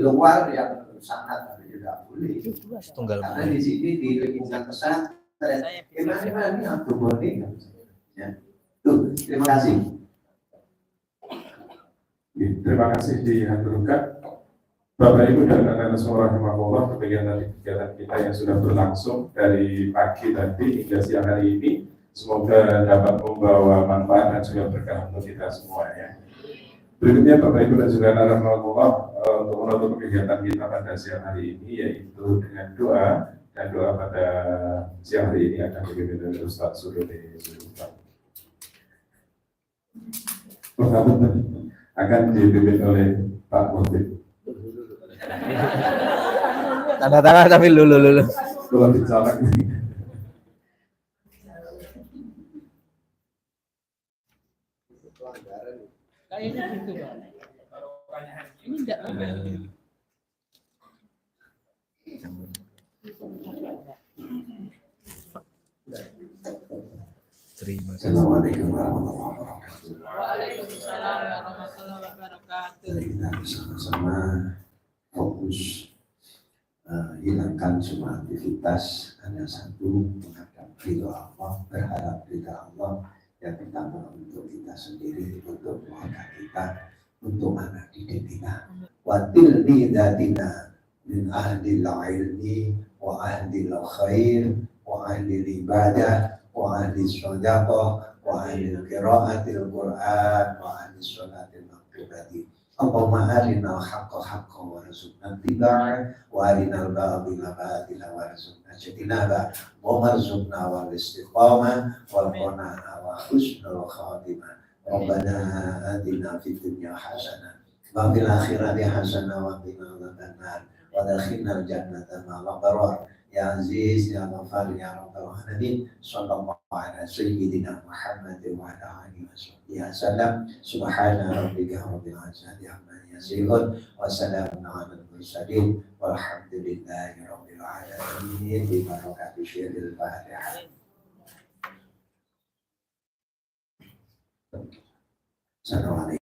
luar yang sangat tidak boleh. Karena di sini di lingkungan pesantren, gimana ini aku boleh? Ya, tuh terima kasih. Terima kasih dihaturkan Bapak Ibu dan anak-anak semua rahimahullah kegiatan kita yang sudah berlangsung dari pagi tadi hingga siang hari ini. Semoga dapat membawa manfaat dan juga berkah untuk kita semua ya. Berikutnya Bapak Ibu dan juga anak-anak rahimahullah untuk menutup kegiatan kita pada siang hari ini yaitu dengan doa, dan doa pada siang hari ini akan dipimpin oleh Ustaz Suryono Sultan. Akan dipimpin oleh Pak Mufti. Tanda tangan tapi lulu. Kalau dicatat. Kayaknya gitu, Pak. pertanyaan. Ini enggak. Terima kasih. Assalamualaikum warahmatullahi wabarakatuh. Waalaikumsalam warahmatullahi wabarakatuh. Mari kita bersama-sama fokus hilangkan semua aktivitas, hanya satu, menghadap ridho Allah, berharap ridho Allah. Yang pertama untuk kita sendiri, untuk keluarga kita, untuk anak didik kita. Watil nidatina min ahlil ilmi wa ahlil khair wa ahlil ibadah wa ahlil sadaqah wa ahlil qiraatil Qur'an wa ahlil sholatil maghfirati. Allahumma arina haqqa haqqa warzuqna ittiba'ah wa arina al-batila batila warzuqna ijtinabah wa warzuqna wal istiqamah wal qanaah wa husnul khatimah. Rabbana atina fid dunya hasanah wa fil akhirati hasanah wa qina adzabannar wa adkhilna al-jannata ma'al abrar. Ya Aziz, Ya Ghafar, Ya Rabbal Alamin. Sallallahu ala Sayyidina Muhammad wa ala alihi wa sallam. Subhana rabbika rabbil izzati amma yasifun wa salamun alal mursalin walhamdulillahi rabbil alamin. Bi barakati syiril Fatihah. Assalamualaikum.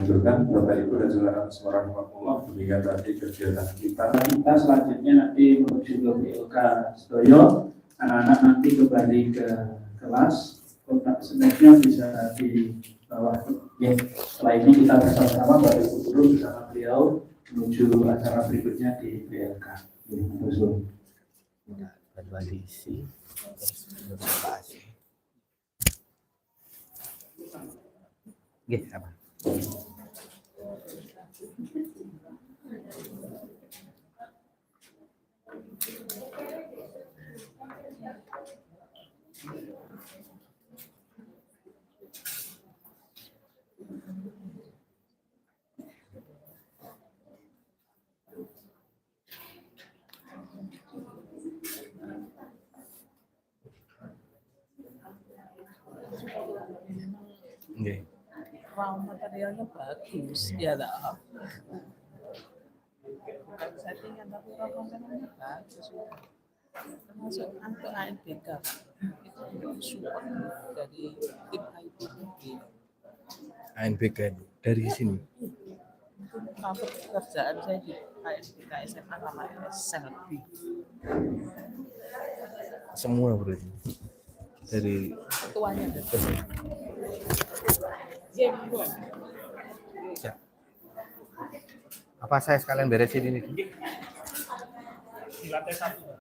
Lanjutkan Bapak Ibu dan Saudara Bismillahirrahmanirrahim. Demikian tadi kegiatan kita. Kita selanjutnya nanti menuju ke PLK Sedoyo. Anak-anak nanti kembali ke kelas. Kontak sebenarnya bisa di bawah. Ya, setelah ini kita bersama-sama Bapak Ibu guru bersama beliau menuju acara berikutnya di PLK. Tradisi. Terima kasih. Apa? Nggih. Raw materialnya bagus, ya lah. Settingan tapi raw materialnya bagus. Termasuk untuk ANBK itu support dari tim IT. ANBK dari sini. Untuk pekerjaan saya di ANBK SMA sama SLB. Semua berarti. Dari Ketuanya dan Siap. Apa saya sekalian beresin ini? Di lantai 1.